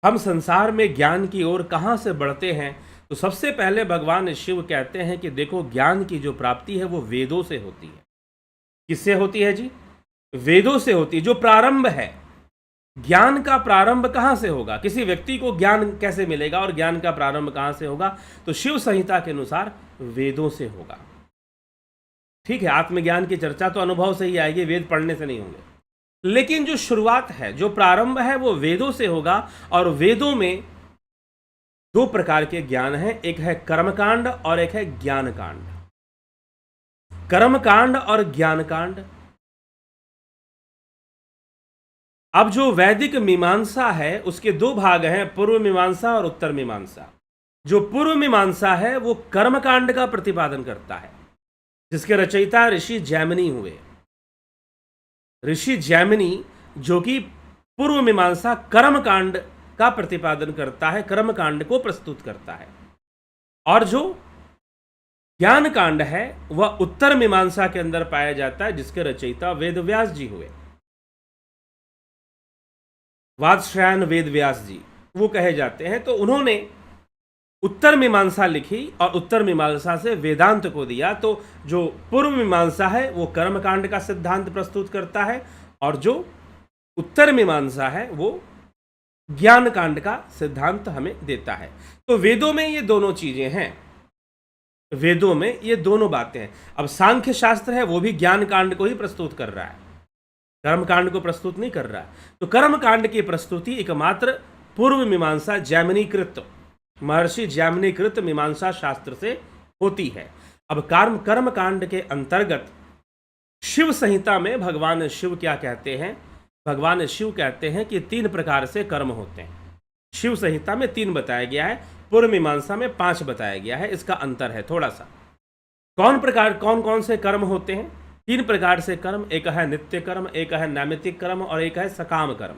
हम संसार में ज्ञान की ओर कहाँ से बढ़ते हैं, तो सबसे पहले भगवान शिव कहते हैं कि देखो, ज्ञान की जो प्राप्ति है वो वेदों से होती है। किससे होती है जी? वेदों से होती है। जो प्रारंभ है, ज्ञान का प्रारंभ कहाँ से होगा, किसी व्यक्ति को ज्ञान कैसे मिलेगा और ज्ञान का प्रारंभ कहाँ से होगा, तो शिव संहिता के अनुसार वेदों से होगा। ठीक है, आत्मज्ञान की चर्चा तो अनुभव से ही आएगी, वेद पढ़ने से नहीं होंगे, लेकिन जो शुरुआत है, जो प्रारंभ है, वो वेदों से होगा। और वेदों में दो प्रकार के ज्ञान हैं, एक है कर्मकांड और एक है ज्ञानकांड। कर्मकांड और ज्ञानकांड। अब जो वैदिक मीमांसा है उसके दो भाग हैं, पूर्व मीमांसा और उत्तर मीमांसा। जो पूर्व मीमांसा है वो कर्मकांड का प्रतिपादन करता है, जिसके रचयिता ऋषि जैमिनी हुए। ऋषि जैमिनी जो कि पूर्व मीमांसा कर्मकांड का प्रतिपादन करता है, कर्मकांड को प्रस्तुत करता है। और जो ज्ञान कांड है वह उत्तर मीमांसा के अंदर पाया जाता है, जिसके रचयिता वेदव्यास जी हुए। वादश्रयण वेदव्यास जी वो कहे जाते हैं। तो उन्होंने उत्तर मीमांसा लिखी और उत्तर मीमांसा से वेदांत को दिया। तो जो पूर्व मीमांसा है वो कर्मकांड का सिद्धांत प्रस्तुत करता है, और जो उत्तर मीमांसा है वो ज्ञान कांड का सिद्धांत हमें देता है। तो वेदों में ये दोनों चीजें हैं, वेदों में ये दोनों बातें हैं। अब सांख्य शास्त्र है वो भी ज्ञान कांड को ही प्रस्तुत कर रहा है, कर्म कांड को प्रस्तुत नहीं कर रहा है। तो कर्म कांड की प्रस्तुति एकमात्र पूर्व मीमांसा जैमिनीकृत, महर्षि जैमिनीकृत मीमांसा शास्त्र से होती है। अब कर्म कांड के अंतर्गत शिव संहिता में भगवान शिव क्या कहते हैं? भगवान शिव कहते हैं कि 3 प्रकार से कर्म होते हैं। शिव संहिता में 3 बताया गया है, पूर्व मीमांसा में 5 बताया गया है। इसका अंतर है थोड़ा सा। कौन कौन से कर्म होते हैं? 3 प्रकार से कर्म, एक है नित्य कर्म, एक है नैमित्तिक कर्म और एक है सकाम कर्म।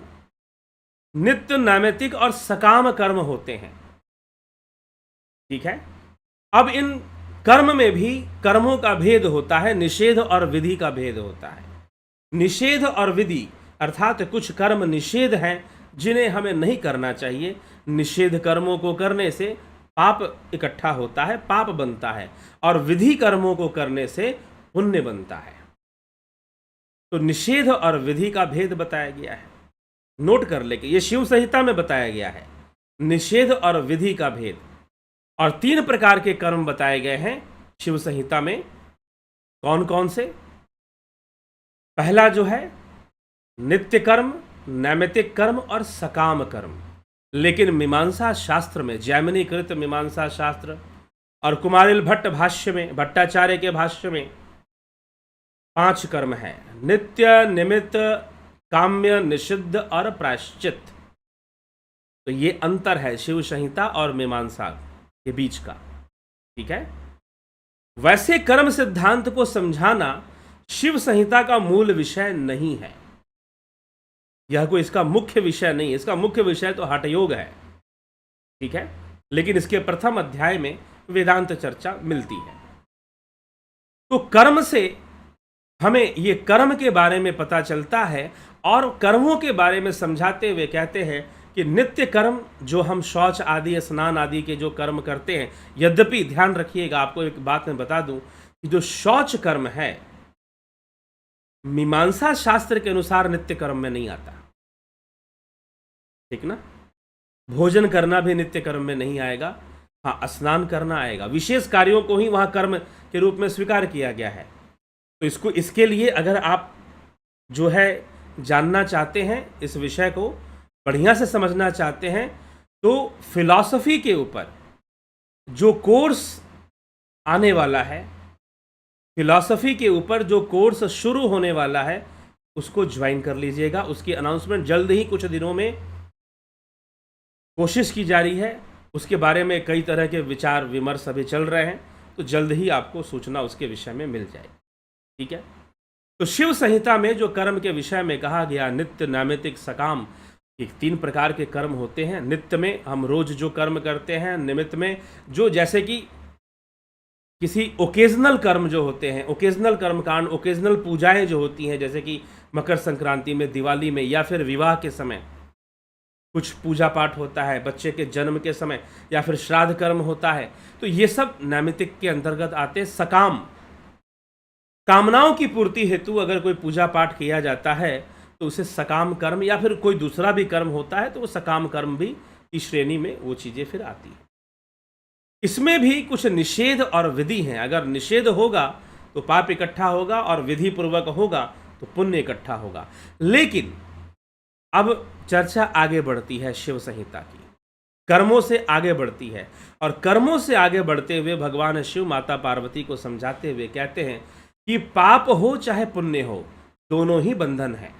नित्य, नैमित्तिक और सकाम कर्म होते हैं। ठीक है। अब इन कर्म में भी कर्मों का भेद होता है, निषेध और विधि का भेद होता है। निषेध और विधि अर्थात कुछ कर्म निषेध हैं जिन्हें हमें नहीं करना चाहिए। निषेध कर्मों को करने से पाप इकट्ठा होता है, पाप बनता है, और विधि कर्मों को करने से पुण्य बनता है। तो निषेध और विधि का भेद बताया गया है, नोट कर लेके, ये शिव संहिता में बताया गया है, निषेध और विधि का भेद। और 3 प्रकार के कर्म बताए गए हैं शिव संहिता में। कौन कौन से? पहला जो है नित्य कर्म, नैमित्तिक कर्म और सकाम कर्म। लेकिन मीमांसा शास्त्र में, जैमिनीकृत मीमांसा शास्त्र और कुमारिल भट्ट भाष्य में, भट्टाचार्य के भाष्य में 5 कर्म हैं, नित्य, निमित्त, काम्य, निषिद्ध और प्रायश्चित। तो ये अंतर है शिव संहिता और मीमांसा के बीच का। ठीक है। वैसे कर्म सिद्धांत को समझाना शिव संहिता का मूल विषय नहीं है, यह कोई इसका मुख्य विषय नहीं है। इसका मुख्य विषय तो हठ योग है। ठीक है। लेकिन इसके प्रथम अध्याय में वेदांत चर्चा मिलती है। तो कर्म से हमें ये कर्म के बारे में पता चलता है, और कर्मों के बारे में समझाते हुए कहते हैं कि नित्य कर्म जो हम शौच आदि, स्नान आदि के जो कर्म करते हैं, यद्यपि ध्यान रखिएगा, आपको एक बात मैं बता दूं कि जो शौच कर्म है मीमांसा शास्त्र के अनुसार नित्य कर्म में नहीं आता। ठीक ना। भोजन करना भी नित्य कर्म में नहीं आएगा। हाँ, स्नान करना आएगा। विशेष कार्यों को ही वहाँ कर्म के रूप में स्वीकार किया गया है। तो इसके लिए अगर आप जो है जानना चाहते हैं, इस विषय को बढ़िया से समझना चाहते हैं, तो फिलॉसफी के ऊपर जो कोर्स आने वाला है, फिलॉसफी के ऊपर जो कोर्स शुरू होने वाला है, उसको ज्वाइन कर लीजिएगा। उसकी अनाउंसमेंट जल्द ही कुछ दिनों में कोशिश की जा रही है। उसके बारे में कई तरह के विचार विमर्श अभी चल रहे हैं, तो जल्द ही आपको सूचना उसके विषय में मिल जाएगी। ठीक है। तो शिव संहिता में जो कर्म के विषय में कहा गया, नित्य, नैमित्तिक, सकाम, एक 3 प्रकार के कर्म होते हैं। नित्य में हम रोज जो कर्म करते हैं, निमित्त में जो जैसे कि किसी ओकेजनल कर्म जो होते हैं, ओकेजनल कर्मकांड, ओकेजनल पूजाएं जो होती हैं, जैसे कि मकर संक्रांति में, दिवाली में, या फिर विवाह के समय कुछ पूजा पाठ होता है, बच्चे के जन्म के समय, या फिर श्राद्ध कर्म होता है, तो ये सब नैमित्तिक के अंतर्गत आते हैं। सकाम, कामनाओं की पूर्ति हेतु अगर कोई पूजा पाठ किया जाता है तो उसे सकाम कर्म, या फिर कोई दूसरा भी कर्म होता है तो वो सकाम कर्म भी की श्रेणी में वो चीज़ें फिर आती हैं। इसमें भी कुछ निषेध और विधि हैं। अगर निषेध होगा तो पाप इकट्ठा होगा, और विधि पूर्वक होगा तो पुण्य इकट्ठा होगा। लेकिन अब चर्चा आगे बढ़ती है शिव संहिता की, कर्मों से आगे बढ़ती है, और कर्मों से आगे बढ़ते हुए भगवान शिव माता पार्वती को समझाते हुए कहते हैं कि पाप हो चाहे पुण्य हो, दोनों ही बंधन है,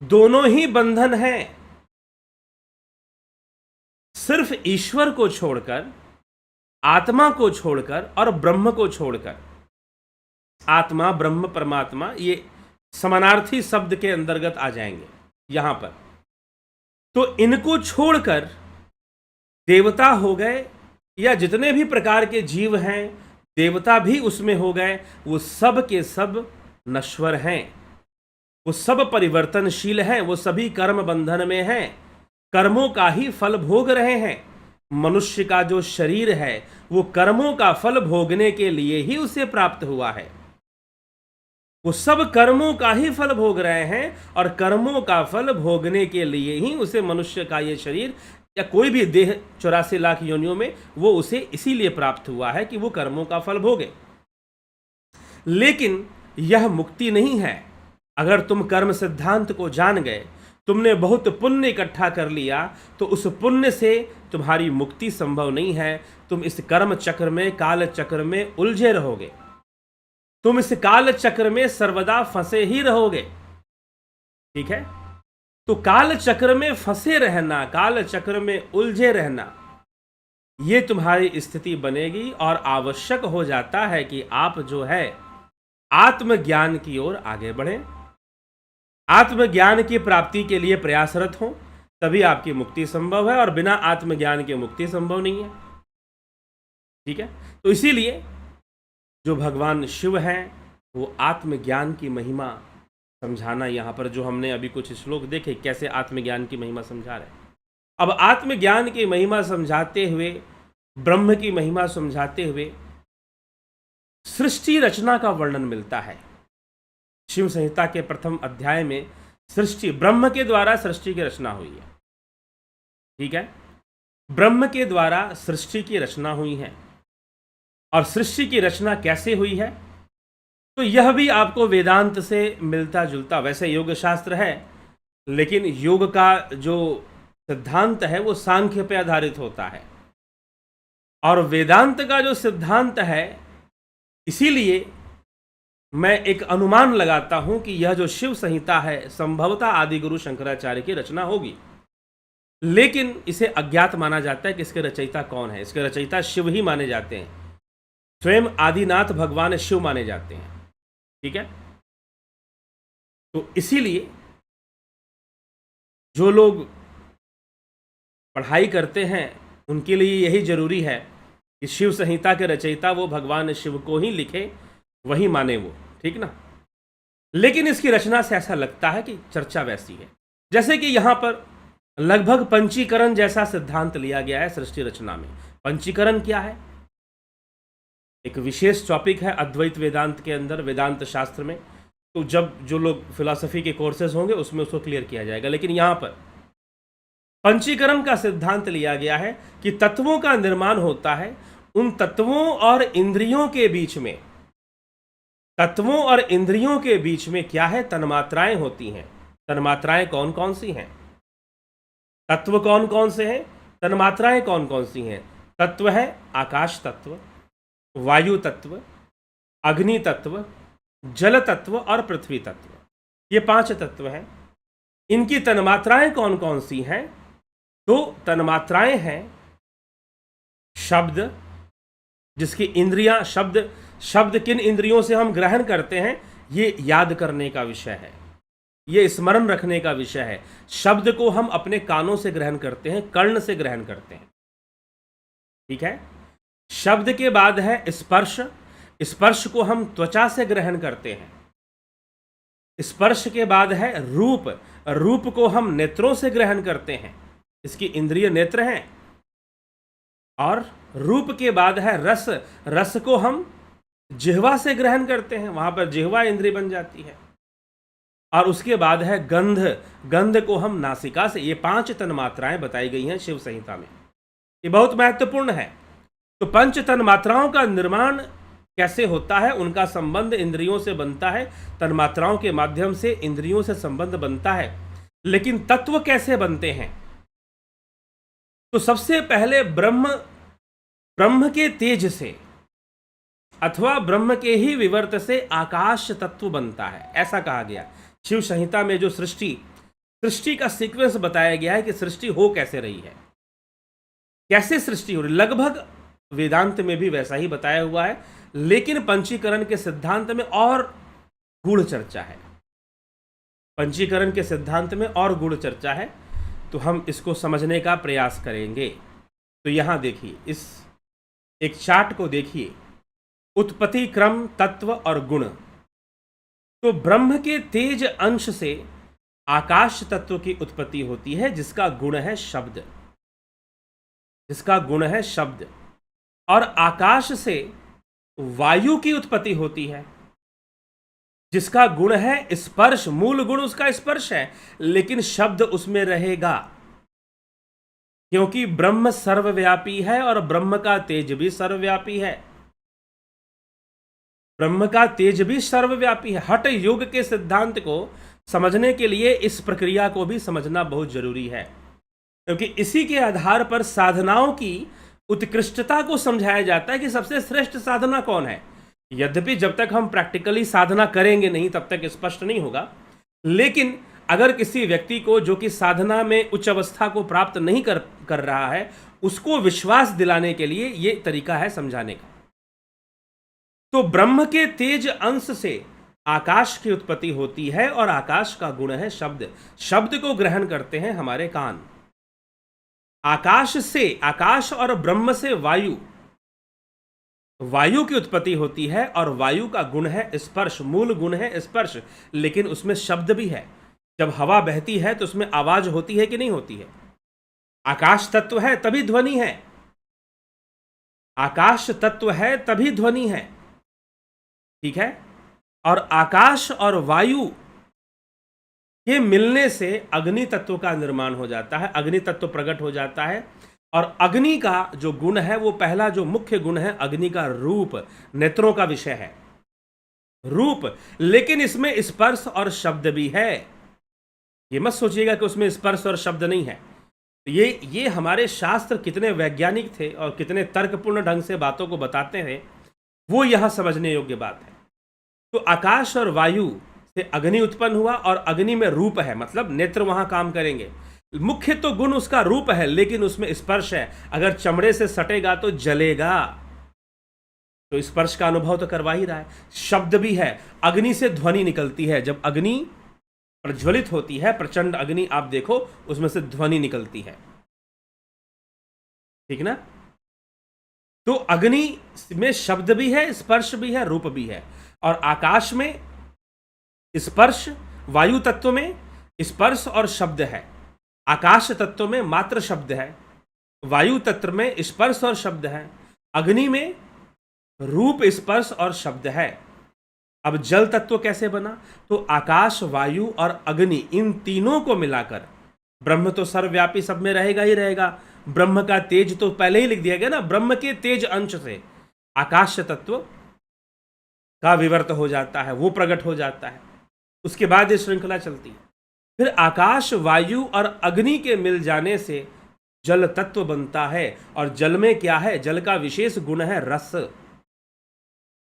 दोनों ही बंधन है। सिर्फ ईश्वर को छोड़कर, आत्मा को छोड़कर और ब्रह्म को छोड़कर, आत्मा, ब्रह्म, परमात्मा, ये समानार्थी शब्द के अंतर्गत आ जाएंगे यहां पर। तो इनको छोड़कर देवता हो गए, या जितने भी प्रकार के जीव हैं, देवता भी उसमें हो गए, वो सब के सब नश्वर हैं, वो सब परिवर्तनशील हैं, वो सभी कर्म बंधन में हैं, कर्मों का ही फल भोग रहे हैं। मनुष्य का जो शरीर है वो कर्मों का फल भोगने के लिए ही उसे प्राप्त हुआ है। वो सब कर्मों का ही फल भोग रहे हैं, और कर्मों का फल भोगने के लिए ही उसे मनुष्य का ये शरीर या कोई भी देह 84 लाख योनियों में वो उसे इसीलिए प्राप्त हुआ है कि वो कर्मों का फल भोगे। लेकिन यह मुक्ति नहीं है। अगर तुम कर्म सिद्धांत को जान गए, तुमने बहुत पुण्य इकट्ठा कर लिया, तो उस पुण्य से तुम्हारी मुक्ति संभव नहीं है। तुम इस कर्म चक्र में, काल चक्र में उलझे रहोगे। तुम इस काल चक्र में सर्वदा फंसे ही रहोगे। ठीक है। तो काल चक्र में फंसे रहना, काल चक्र में उलझे रहना, ये तुम्हारी स्थिति बनेगी, और आवश्यक हो जाता है कि आप जो है आत्मज्ञान की ओर आगे बढ़ें, आत्मज्ञान की प्राप्ति के लिए प्रयासरत हों, तभी आपकी मुक्ति संभव है, और बिना आत्मज्ञान के मुक्ति संभव नहीं है। ठीक है। तो इसीलिए जो भगवान शिव हैं वो आत्मज्ञान की महिमा समझाना, यहाँ पर जो हमने अभी कुछ श्लोक देखे कैसे आत्मज्ञान की महिमा समझा रहे हैं। अब आत्मज्ञान की महिमा समझाते हुए, ब्रह्म की महिमा समझाते हुए सृष्टि रचना का वर्णन मिलता है। शिव संहिता के प्रथम अध्याय में सृष्टि, ब्रह्म के द्वारा सृष्टि की रचना हुई है। ठीक है। ब्रह्म के द्वारा सृष्टि की रचना हुई है, और सृष्टि की रचना कैसे हुई है, तो यह भी आपको वेदांत से मिलता जुलता, वैसे योग शास्त्र है, लेकिन योग का जो सिद्धांत है वो सांख्य पे आधारित होता है, और वेदांत का जो सिद्धांत है, इसीलिए मैं एक अनुमान लगाता हूं कि यह जो शिव संहिता है संभवतः आदि गुरु शंकराचार्य की रचना होगी। लेकिन इसे अज्ञात माना जाता है कि इसके रचयिता कौन है। इसके रचयिता शिव ही माने जाते हैं, स्वयं आदिनाथ भगवान शिव माने जाते हैं। ठीक है। तो इसीलिए जो लोग पढ़ाई करते हैं उनके लिए यही जरूरी है कि शिव संहिता के रचयिता वो भगवान शिव को ही लिखे, वही माने वो। ठीक ना। लेकिन इसकी रचना से ऐसा लगता है कि चर्चा वैसी है जैसे कि यहां पर लगभग पंचीकरण जैसा सिद्धांत लिया गया है सृष्टि रचना में। पंचीकरण क्या है? एक विशेष टॉपिक है अद्वैत वेदांत के अंदर, वेदांत शास्त्र में। तो जब जो लोग फिलॉसफी के कोर्सेज होंगे उसमें उसको क्लियर किया जाएगा। लेकिन यहाँ पर पंचीकरण का सिद्धांत लिया गया है कि तत्वों का निर्माण होता है उन तत्वों और इंद्रियों के बीच में। तत्वों और इंद्रियों के बीच में क्या है? तन्मात्राएं होती हैं। तन्मात्राएं कौन कौन सी हैं? तत्व कौन कौन से हैं? तन्मात्राएं कौन कौन सी हैं? तत्व है आकाश तत्व, वायु तत्व, अग्नि तत्व, जल तत्व और पृथ्वी तत्व। ये 5 तत्व हैं। इनकी तन्मात्राएं कौन कौन सी हैं? तो तन्मात्राएं हैं शब्द, जिसकी इंद्रियां, शब्द किन इंद्रियों से हम ग्रहण करते हैं, ये याद करने का विषय है, ये स्मरण रखने का विषय है। शब्द को हम अपने कानों से ग्रहण करते हैं, कर्ण से ग्रहण करते हैं, ठीक है। शब्द के बाद है स्पर्श, स्पर्श को हम त्वचा से ग्रहण करते हैं। स्पर्श के बाद है रूप, रूप को हम नेत्रों से ग्रहण करते हैं, इसकी इंद्रिय नेत्र हैं। और रूप के बाद है रस, रस को हम जिह्वा से ग्रहण करते हैं, वहां पर जिह्वा इंद्रिय बन जाती है। और उसके बाद है गंध, गंध को हम नासिका से। ये 5 तन्मात्राएं बताई गई हैं शिव संहिता में, ये बहुत महत्वपूर्ण है। तो पंच तन्मात्राओं का निर्माण कैसे होता है? उनका संबंध इंद्रियों से बनता है, तन्मात्राओं के माध्यम से इंद्रियों से संबंध बनता है। लेकिन तत्व कैसे बनते हैं? तो सबसे पहले ब्रह्म के तेज से अथवा ब्रह्म के ही विवर्त से आकाश तत्व बनता है, ऐसा कहा गया। शिव संहिता में जो सृष्टि का सीक्वेंस बताया गया है कि सृष्टि हो कैसे रही है, कैसे सृष्टि हो रही, लगभग वेदांत में भी वैसा ही बताया हुआ है। लेकिन पंचीकरण के सिद्धांत में और गूढ़ चर्चा है, पंचीकरण के सिद्धांत में और गूढ़ चर्चा है। तो हम इसको समझने का प्रयास करेंगे। तो यहां देखिए, इस एक चार्ट को देखिए, उत्पत्ति क्रम, तत्व और गुण। तो ब्रह्म के तेज अंश से आकाश तत्व की उत्पत्ति होती है, जिसका गुण है शब्द, जिसका गुण है शब्द। और आकाश से वायु की उत्पत्ति होती है, जिसका गुण है स्पर्श, मूल गुण उसका स्पर्श है, लेकिन शब्द उसमें रहेगा, क्योंकि ब्रह्म सर्वव्यापी है और ब्रह्म का तेज भी सर्वव्यापी है। ब्रह्म का तेज भी सर्वव्यापी है। हठ योग के सिद्धांत को समझने के लिए इस प्रक्रिया को भी समझना बहुत जरूरी है, क्योंकि इसी के आधार पर साधनाओं की उत्कृष्टता को समझाया जाता है कि सबसे श्रेष्ठ साधना कौन है। यद्यपि जब तक हम प्रैक्टिकली साधना करेंगे नहीं, तब तक स्पष्ट नहीं होगा। लेकिन अगर किसी व्यक्ति को, जो कि साधना में उच्च अवस्था को प्राप्त नहीं कर रहा है, उसको विश्वास दिलाने के लिए ये तरीका है समझाने का। तो ब्रह्म के तेज अंश से आकाश की उत्पत्ति होती है, और आकाश का गुण है शब्द। शब्द को ग्रहण करते हैं हमारे कान। आकाश से, आकाश और ब्रह्म से वायु, वायु की उत्पत्ति होती है, और वायु का गुण है स्पर्श, मूल गुण है स्पर्श, लेकिन उसमें शब्द भी है। जब हवा बहती है तो उसमें आवाज होती है कि नहीं होती है? आकाश तत्व है तभी ध्वनि है, आकाश तत्व है तभी ध्वनि है, ठीक है। और आकाश और वायु के मिलने से अग्नि तत्व का निर्माण हो जाता है, अग्नि तत्व प्रकट हो जाता है। और अग्नि का जो गुण है, वो पहला जो मुख्य गुण है अग्नि का रूप, नेत्रों का विषय है रूप। लेकिन इसमें स्पर्श और शब्द भी है, ये मत सोचिएगा कि उसमें स्पर्श और शब्द नहीं है। ये हमारे शास्त्र कितने वैज्ञानिक थे और कितने तर्कपूर्ण ढंग से बातों को बताते हैं, वो यहां समझने योग्य बात है। तो आकाश और वायु से अग्नि उत्पन्न हुआ, और अग्नि में रूप है, मतलब नेत्र वहां काम करेंगे। मुख्य तो गुण उसका रूप है, लेकिन उसमें स्पर्श है। अगर चमड़े से सटेगा तो जलेगा, तो स्पर्श का अनुभव तो करवा ही रहा है। शब्द भी है, अग्नि से ध्वनि निकलती है। जब अग्नि प्रज्वलित होती है, प्रचंड अग्नि, आप देखो उसमें से ध्वनि निकलती है, ठीक ना। तो अग्नि में शब्द भी है, स्पर्श भी है, रूप भी है। और आकाश में स्पर्श, वायु तत्व में स्पर्श और शब्द है, आकाश तत्व में मात्र शब्द है, वायु तत्व में स्पर्श और शब्द है, अग्नि में रूप, स्पर्श और शब्द है। अब जल तत्व कैसे बना? तो आकाश, वायु और अग्नि, इन तीनों को मिलाकर ब्रह्म तो सर्वव्यापी, सब में रहेगा ही रहेगा। ब्रह्म का तेज तो पहले ही लिख दिया गया ना, ब्रह्म के तेज अंश से आकाश तत्व का विवर्त हो जाता है, वो प्रकट हो जाता है। उसके बाद ये श्रृंखला चलती है। फिर आकाश, वायु और अग्नि के मिल जाने से जल तत्व बनता है। और जल में क्या है? जल का विशेष गुण है रस।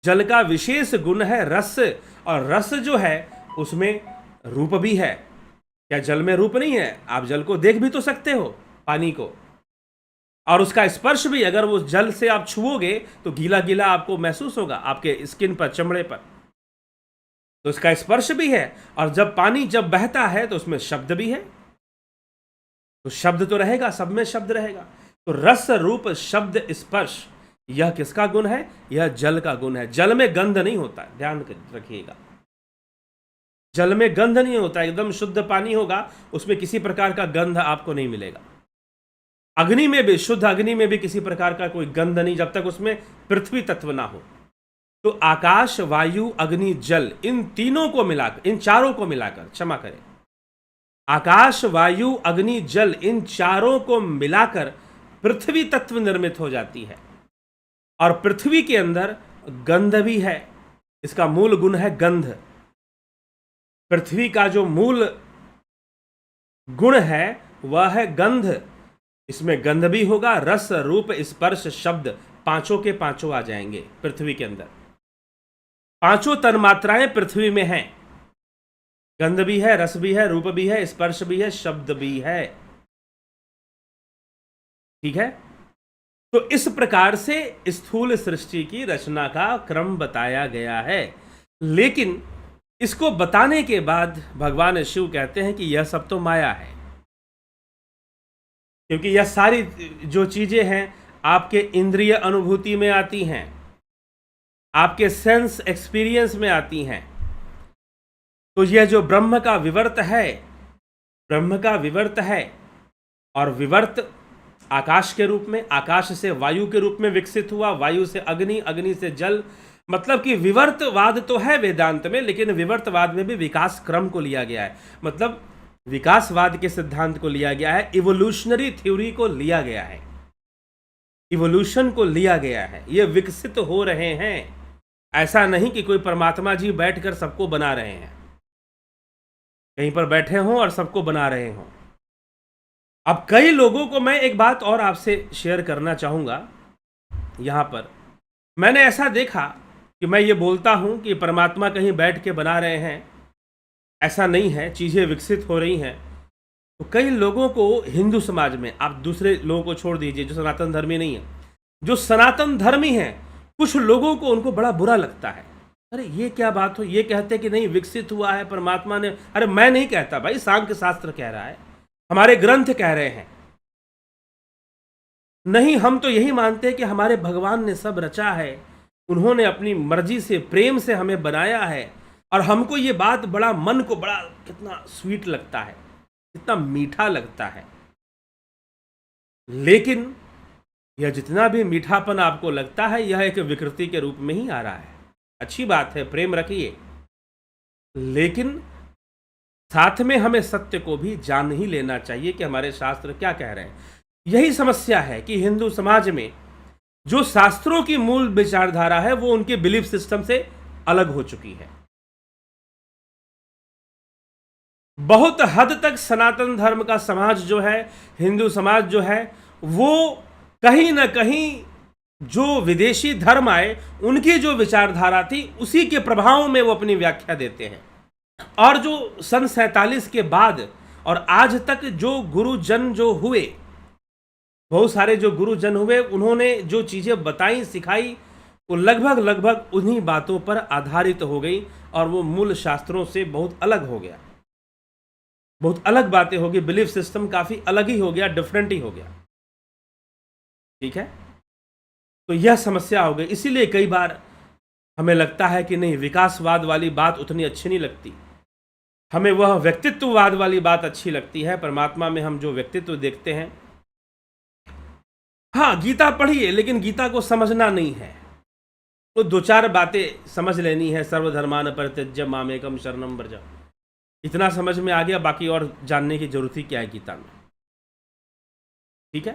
जल का विशेष गुण है रस। और रस जो है उसमें रूप भी है। क्या जल में रूप नहीं है? आप जल को देख भी तो सकते हो, पानी को, और उसका स्पर्श भी। अगर वो जल से आप छुओगे तो गीला गीला आपको महसूस होगा आपके स्किन पर, चमड़े पर, तो उसका स्पर्श भी है। और जब पानी जब बहता है तो उसमें शब्द भी है, तो शब्द तो रहेगा, सब में शब्द रहेगा। तो रस, रूप, शब्द, स्पर्श, यह किसका गुण है? यह जल का गुण है। जल में गंध नहीं होता, ध्यान रखिएगा। जल में गंध नहीं होता, एकदम शुद्ध पानी होगा, उसमें किसी प्रकार का गंध आपको नहीं मिलेगा। अग्नि में भी, शुद्ध अग्नि में भी किसी प्रकार का कोई गंध नहीं, जब तक उसमें पृथ्वी तत्व ना हो। तो आकाश, वायु, अग्नि, जल, इन तीनों को मिलाकर, इन चारों को मिलाकर, क्षमा करें, आकाश, वायु, अग्नि, जल, इन चारों को मिलाकर पृथ्वी तत्व निर्मित हो जाती है। और पृथ्वी के अंदर गंध भी है। इसका मूल गुण है गंध। पृथ्वी का जो मूल गुण है वह है गंध। इसमें गंध भी होगा, रस, रूप, स्पर्श, शब्द, पांचों के पांचों आ जाएंगे पृथ्वी के अंदर। पांचों तन्मात्राएं पृथ्वी में हैं। गंध भी है, रस भी है, रूप भी है, स्पर्श भी है, शब्द भी है। ठीक है। तो इस प्रकार से स्थूल सृष्टि की रचना का क्रम बताया गया है। लेकिन इसको बताने के बाद भगवान शिव कहते हैं कि यह सब तो माया है, क्योंकि यह सारी जो चीजें हैं आपके इंद्रिय अनुभूति में आती हैं, आपके सेंस एक्सपीरियंस में आती हैं। तो यह जो ब्रह्म का विवर्त है, ब्रह्म का विवर्त है, और विवर्त आकाश के रूप में, आकाश से वायु के रूप में विकसित हुआ, वायु से अग्नि, अग्नि से जल। मतलब कि विवर्तवाद तो है वेदांत में, लेकिन विवर्तवाद में भी विकास क्रम को लिया गया है। मतलब विकासवाद के सिद्धांत को लिया गया है, इवोल्यूशनरी थ्योरी को लिया गया है, इवोल्यूशन को लिया गया है। ये विकसित हो रहे हैं। ऐसा नहीं कि कोई परमात्मा जी बैठकर सबको बना रहे हैं, कहीं पर बैठे हों और सबको बना रहे हों। अब कई लोगों को मैं एक बात और आपसे शेयर करना चाहूंगा। यहां पर मैंने ऐसा देखा कि मैं ये बोलता हूं कि परमात्मा कहीं बैठ के बना रहे हैं, ऐसा नहीं है, चीज़ें विकसित हो रही हैं। तो कई लोगों को हिंदू समाज में, आप दूसरे लोगों को छोड़ दीजिए जो सनातन धर्मी नहीं है, जो सनातन धर्मी हैं, कुछ लोगों को उनको बड़ा बुरा लगता है। अरे ये क्या बात हो, ये कहते कि नहीं विकसित हुआ है परमात्मा ने। अरे मैं नहीं कहता भाई, सांख्य शास्त्र कह रहा है, हमारे ग्रंथ कह रहे हैं। नहीं, हम तो यही मानते हैं कि हमारे भगवान ने सब रचा है, उन्होंने अपनी मर्जी से, प्रेम से हमें बनाया है। और हमको ये बात बड़ा, मन को बड़ा, कितना स्वीट लगता है, कितना मीठा लगता है। लेकिन यह जितना भी मीठापन आपको लगता है, यह एक विकृति के रूप में ही आ रहा है। अच्छी बात है, प्रेम रखिए, लेकिन साथ में हमें सत्य को भी जान ही लेना चाहिए कि हमारे शास्त्र क्या कह रहे हैं। यही समस्या है कि हिंदू समाज में जो शास्त्रों की मूल विचारधारा है वो उनके बिलीफ सिस्टम से अलग हो चुकी है। बहुत हद तक सनातन धर्म का समाज जो है, हिंदू समाज जो है, वो कहीं ना कहीं जो विदेशी धर्म आए उनकी जो विचारधारा थी उसी के प्रभाव में वो अपनी व्याख्या देते हैं। और जो सन 47 के बाद और आज तक जो गुरुजन जो हुए, बहुत सारे जो गुरुजन हुए, उन्होंने जो चीज़ें बताई, सिखाई, वो लगभग उन्हीं बातों पर आधारित हो गई और वो मूल शास्त्रों से बहुत अलग हो गया, बहुत अलग बातें हो गई, बिलीफ सिस्टम काफ़ी अलग ही हो गया, डिफरेंट ही हो गया। ठीक है, तो यह समस्या हो गई। इसीलिए कई बार हमें लगता है कि नहीं, विकासवाद वाली बात उतनी अच्छी नहीं लगती, हमें वह व्यक्तित्ववाद वाली बात अच्छी लगती है। परमात्मा में हम जो व्यक्तित्व देखते हैं, हाँ गीता पढ़िए, लेकिन गीता को समझना नहीं है, तो दो चार बातें समझ लेनी है। सर्वधर्मान परित्यज्य मामेकम शरणम व्रज, इतना समझ में आ गया, बाकी और जानने की जरूरत ही क्या है गीता में। ठीक है,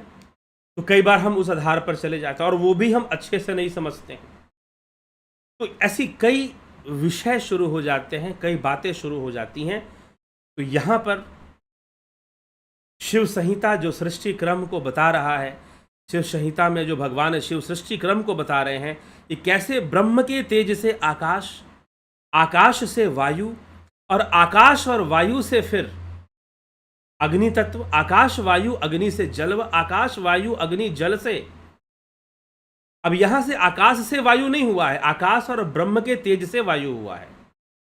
तो कई बार हम उस आधार पर चले जाते हैं और वो भी हम अच्छे से नहीं समझते हैं। तो ऐसी कई विषय शुरू हो जाते हैं, कई बातें शुरू हो जाती हैं। तो यहाँ पर शिव संहिता जो सृष्टि क्रम को बता रहा है, शिव संहिता में जो भगवान शिव सृष्टि क्रम को बता रहे हैं कि कैसे ब्रह्म के तेज से आकाश, आकाश से वायु, और आकाश और वायु से फिर अग्नि तत्व, आकाश वायु अग्नि से जल, व आकाश वायु अग्नि जल से। अब यहां से आकाश से वायु नहीं हुआ है, आकाश और ब्रह्म के तेज से वायु हुआ है।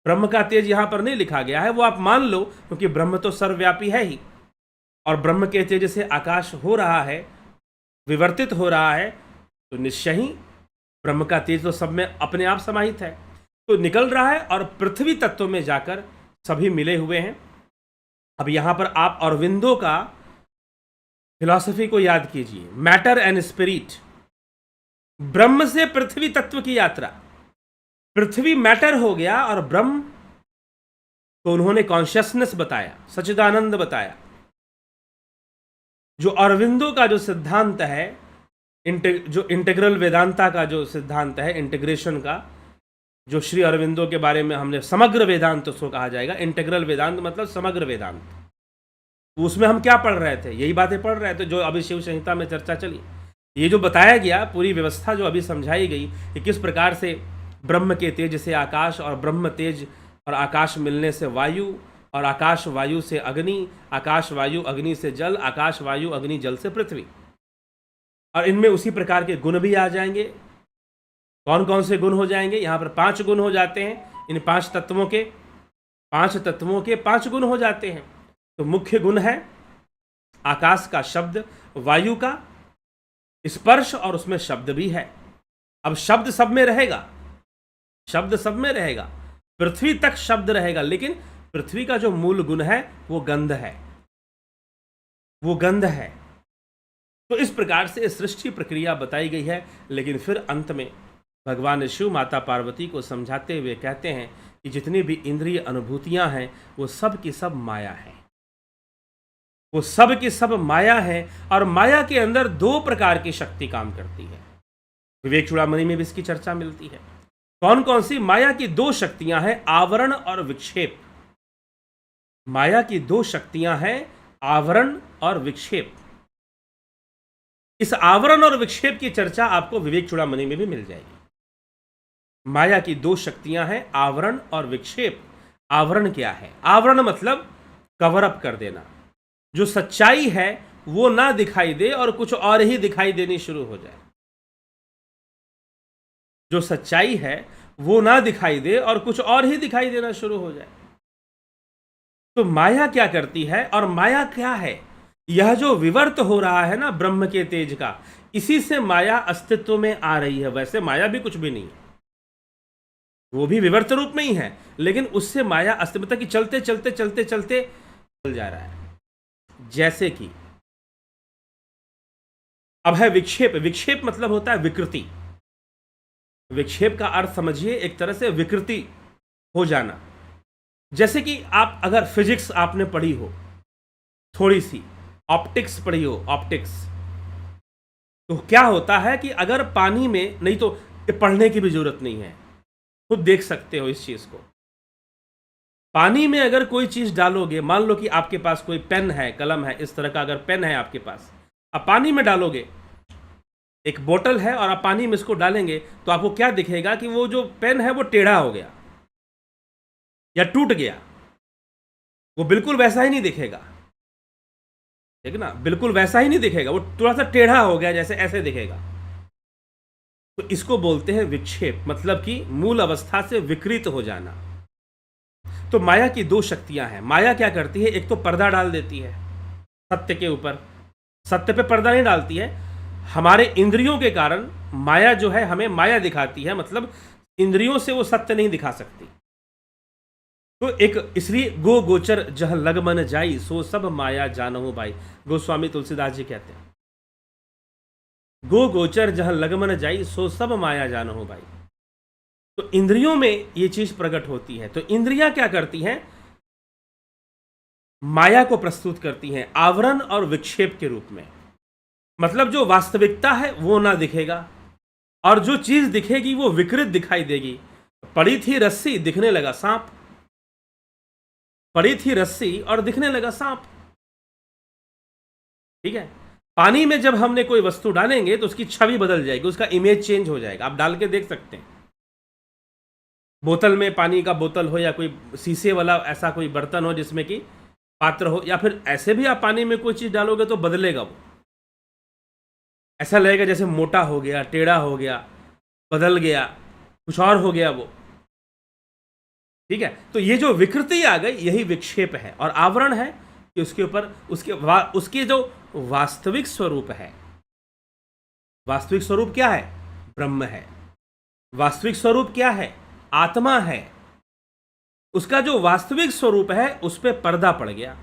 ब्रह्म का तेज यहां पर नहीं लिखा गया है, वो आप मान लो, क्योंकि ब्रह्म तो सर्वव्यापी है ही, और ब्रह्म के तेज से आकाश हो रहा है, विवर्तित हो रहा है, तो निश्चय ही ब्रह्म का तेज तो सब में अपने आप समाहित है, तो निकल रहा है और पृथ्वी तत्व में जाकर सभी मिले हुए हैं। अब यहां पर आप अरविंदो का फिलॉसफी को याद कीजिए, मैटर एंड स्पिरिट, ब्रह्म से पृथ्वी तत्व की यात्रा। पृथ्वी मैटर हो गया और ब्रह्म को उन्होंने कॉन्शियसनेस बताया, सच्चिदानंद बताया। जो अरविंदो का जो सिद्धांत है, जो इंटीग्रल वेदांता का जो सिद्धांत है, इंटीग्रेशन का, जो श्री अरविंदो के बारे में हमने समग्र वेदांत उसको कहा जाएगा। इंटीग्रल वेदांत मतलब समग्र वेदांत। उसमें हम क्या पढ़ रहे थे? यही बातें पढ़ रहे थे जो अभी शिव संहिता में चर्चा चली। ये जो बताया गया, पूरी व्यवस्था जो अभी समझाई गई कि किस प्रकार से ब्रह्म के तेज से आकाश, और ब्रह्म तेज और आकाश मिलने से वायु, और आकाश वायु से अग्नि, आकाश वायु अग्नि से जल, आकाश वायु अग्नि जल से पृथ्वी, और इनमें उसी प्रकार के गुण भी आ जाएंगे। कौन कौन से गुण हो जाएंगे? यहाँ पर 5 गुण हो जाते हैं। इन 5 तत्वों के 5 गुण हो जाते हैं। तो मुख्य गुण है आकाश का शब्द, वायु का स्पर्श, और उसमें शब्द भी है। अब शब्द सब में रहेगा, शब्द सब में रहेगा, पृथ्वी तक शब्द रहेगा, लेकिन पृथ्वी का जो मूल गुण है वो गंध है, वो गंध है। तो इस प्रकार से सृष्टि प्रक्रिया बताई गई है। लेकिन फिर अंत में भगवान शिव माता पार्वती को समझाते हुए कहते हैं कि जितनी भी इंद्रिय अनुभूतियां हैं वो सब की सब माया है, वो सब की सब माया है। और माया के अंदर 2 प्रकार की शक्ति काम करती है। विवेक चूड़ामणि में भी इसकी चर्चा मिलती है। कौन कौन सी? माया की 2 शक्तियां हैं, आवरण और विक्षेप। माया की 2 शक्तियां हैं, आवरण और विक्षेप। इस आवरण और विक्षेप की चर्चा आपको विवेक चूड़ामणि में भी मिल जाएगी। माया की 2 शक्तियां हैं, आवरण और विक्षेप। आवरण क्या है? आवरण मतलब कवर अप कर देना, जो सच्चाई है वो ना दिखाई दे और कुछ और ही दिखाई देनी शुरू हो जाए। जो सच्चाई है वो ना दिखाई दे और कुछ और ही दिखाई देना शुरू हो जाए। तो माया क्या करती है? और माया क्या है? यह जो विवर्त हो रहा है ना ब्रह्म के तेज का, इसी से माया अस्तित्व में आ रही है। वैसे माया भी कुछ भी नहीं है, वो भी विवर्त रूप में ही है, लेकिन उससे माया अस्तित्व की चलते चलते चलते चलते चल जा रहा है। जैसे कि अब है विक्षेप। विक्षेप मतलब होता है विकृति। विक्षेप का अर्थ समझिए, एक तरह से विकृति हो जाना। जैसे कि आप अगर फिजिक्स आपने पढ़ी हो, थोड़ी सी ऑप्टिक्स पढ़ी हो, ऑप्टिक्स, तो क्या होता है कि अगर पानी में, नहीं तो पढ़ने की भी जरूरत नहीं है, खुद देख सकते हो इस चीज को। पानी में अगर कोई चीज डालोगे, मान लो कि आपके पास कोई पेन है, कलम है, इस तरह का अगर पेन है आपके पास, आप पानी में डालोगे, एक बोतल है और आप पानी में इसको डालेंगे, तो आपको क्या दिखेगा कि वो जो पेन है वो टेढ़ा हो गया या टूट गया। वो बिल्कुल वैसा ही नहीं दिखेगा, ठीक ना, बिल्कुल वैसा ही नहीं दिखेगा, वो थोड़ा सा टेढ़ा हो गया, जैसे ऐसे दिखेगा। तो इसको बोलते हैं विक्षेप, मतलब कि मूल अवस्था से विकृत हो जाना। तो माया की 2 शक्तियां हैं। माया क्या करती है? एक तो पर्दा डाल देती है सत्य के ऊपर, सत्य पे पर्दा नहीं डालती है। हमारे इंद्रियों के कारण माया जो है हमें माया दिखाती है, मतलब इंद्रियों से वो सत्य नहीं दिखा सकती। तो एक इसलिए गो गोचर जह लग मन जाई, सो सब माया जानहु भाई, गोस्वामी तुलसीदास जी कहते हैं। गो गोचर जह लग मन जाई, सो सब माया जानहु भाई। तो इंद्रियों में ये चीज प्रकट होती है। तो इंद्रियां क्या करती हैं? माया को प्रस्तुत करती हैं आवरण और विक्षेप के रूप में। मतलब जो वास्तविकता है वो ना दिखेगा और जो चीज दिखेगी वो विकृत दिखाई देगी। पड़ी थी रस्सी, दिखने लगा सांप। पड़ी थी रस्सी और दिखने लगा सांप। ठीक है। पानी में जब हमने कोई वस्तु डालेंगे तो उसकी छवि बदल जाएगी, उसका इमेज चेंज हो जाएगा। आप डाल के देख सकते हैं। बोतल में, पानी का बोतल हो या कोई शीशे वाला ऐसा कोई बर्तन हो जिसमें कि पात्र हो, या फिर ऐसे भी आप पानी में कोई चीज डालोगे तो बदलेगा वो। ऐसा लगेगा जैसे मोटा हो गया, टेढ़ा हो गया, बदल गया, कुछ और हो गया वो। ठीक है। तो ये जो विकृति आ गई यही विक्षेप है, और आवरण है कि उसके ऊपर उसके जो वास्तविक स्वरूप है। वास्तविक स्वरूप क्या है? ब्रह्म है। वास्तविक स्वरूप क्या है? आत्मा है। उसका जो वास्तविक स्वरूप है उस पर पर्दा पड़ गया।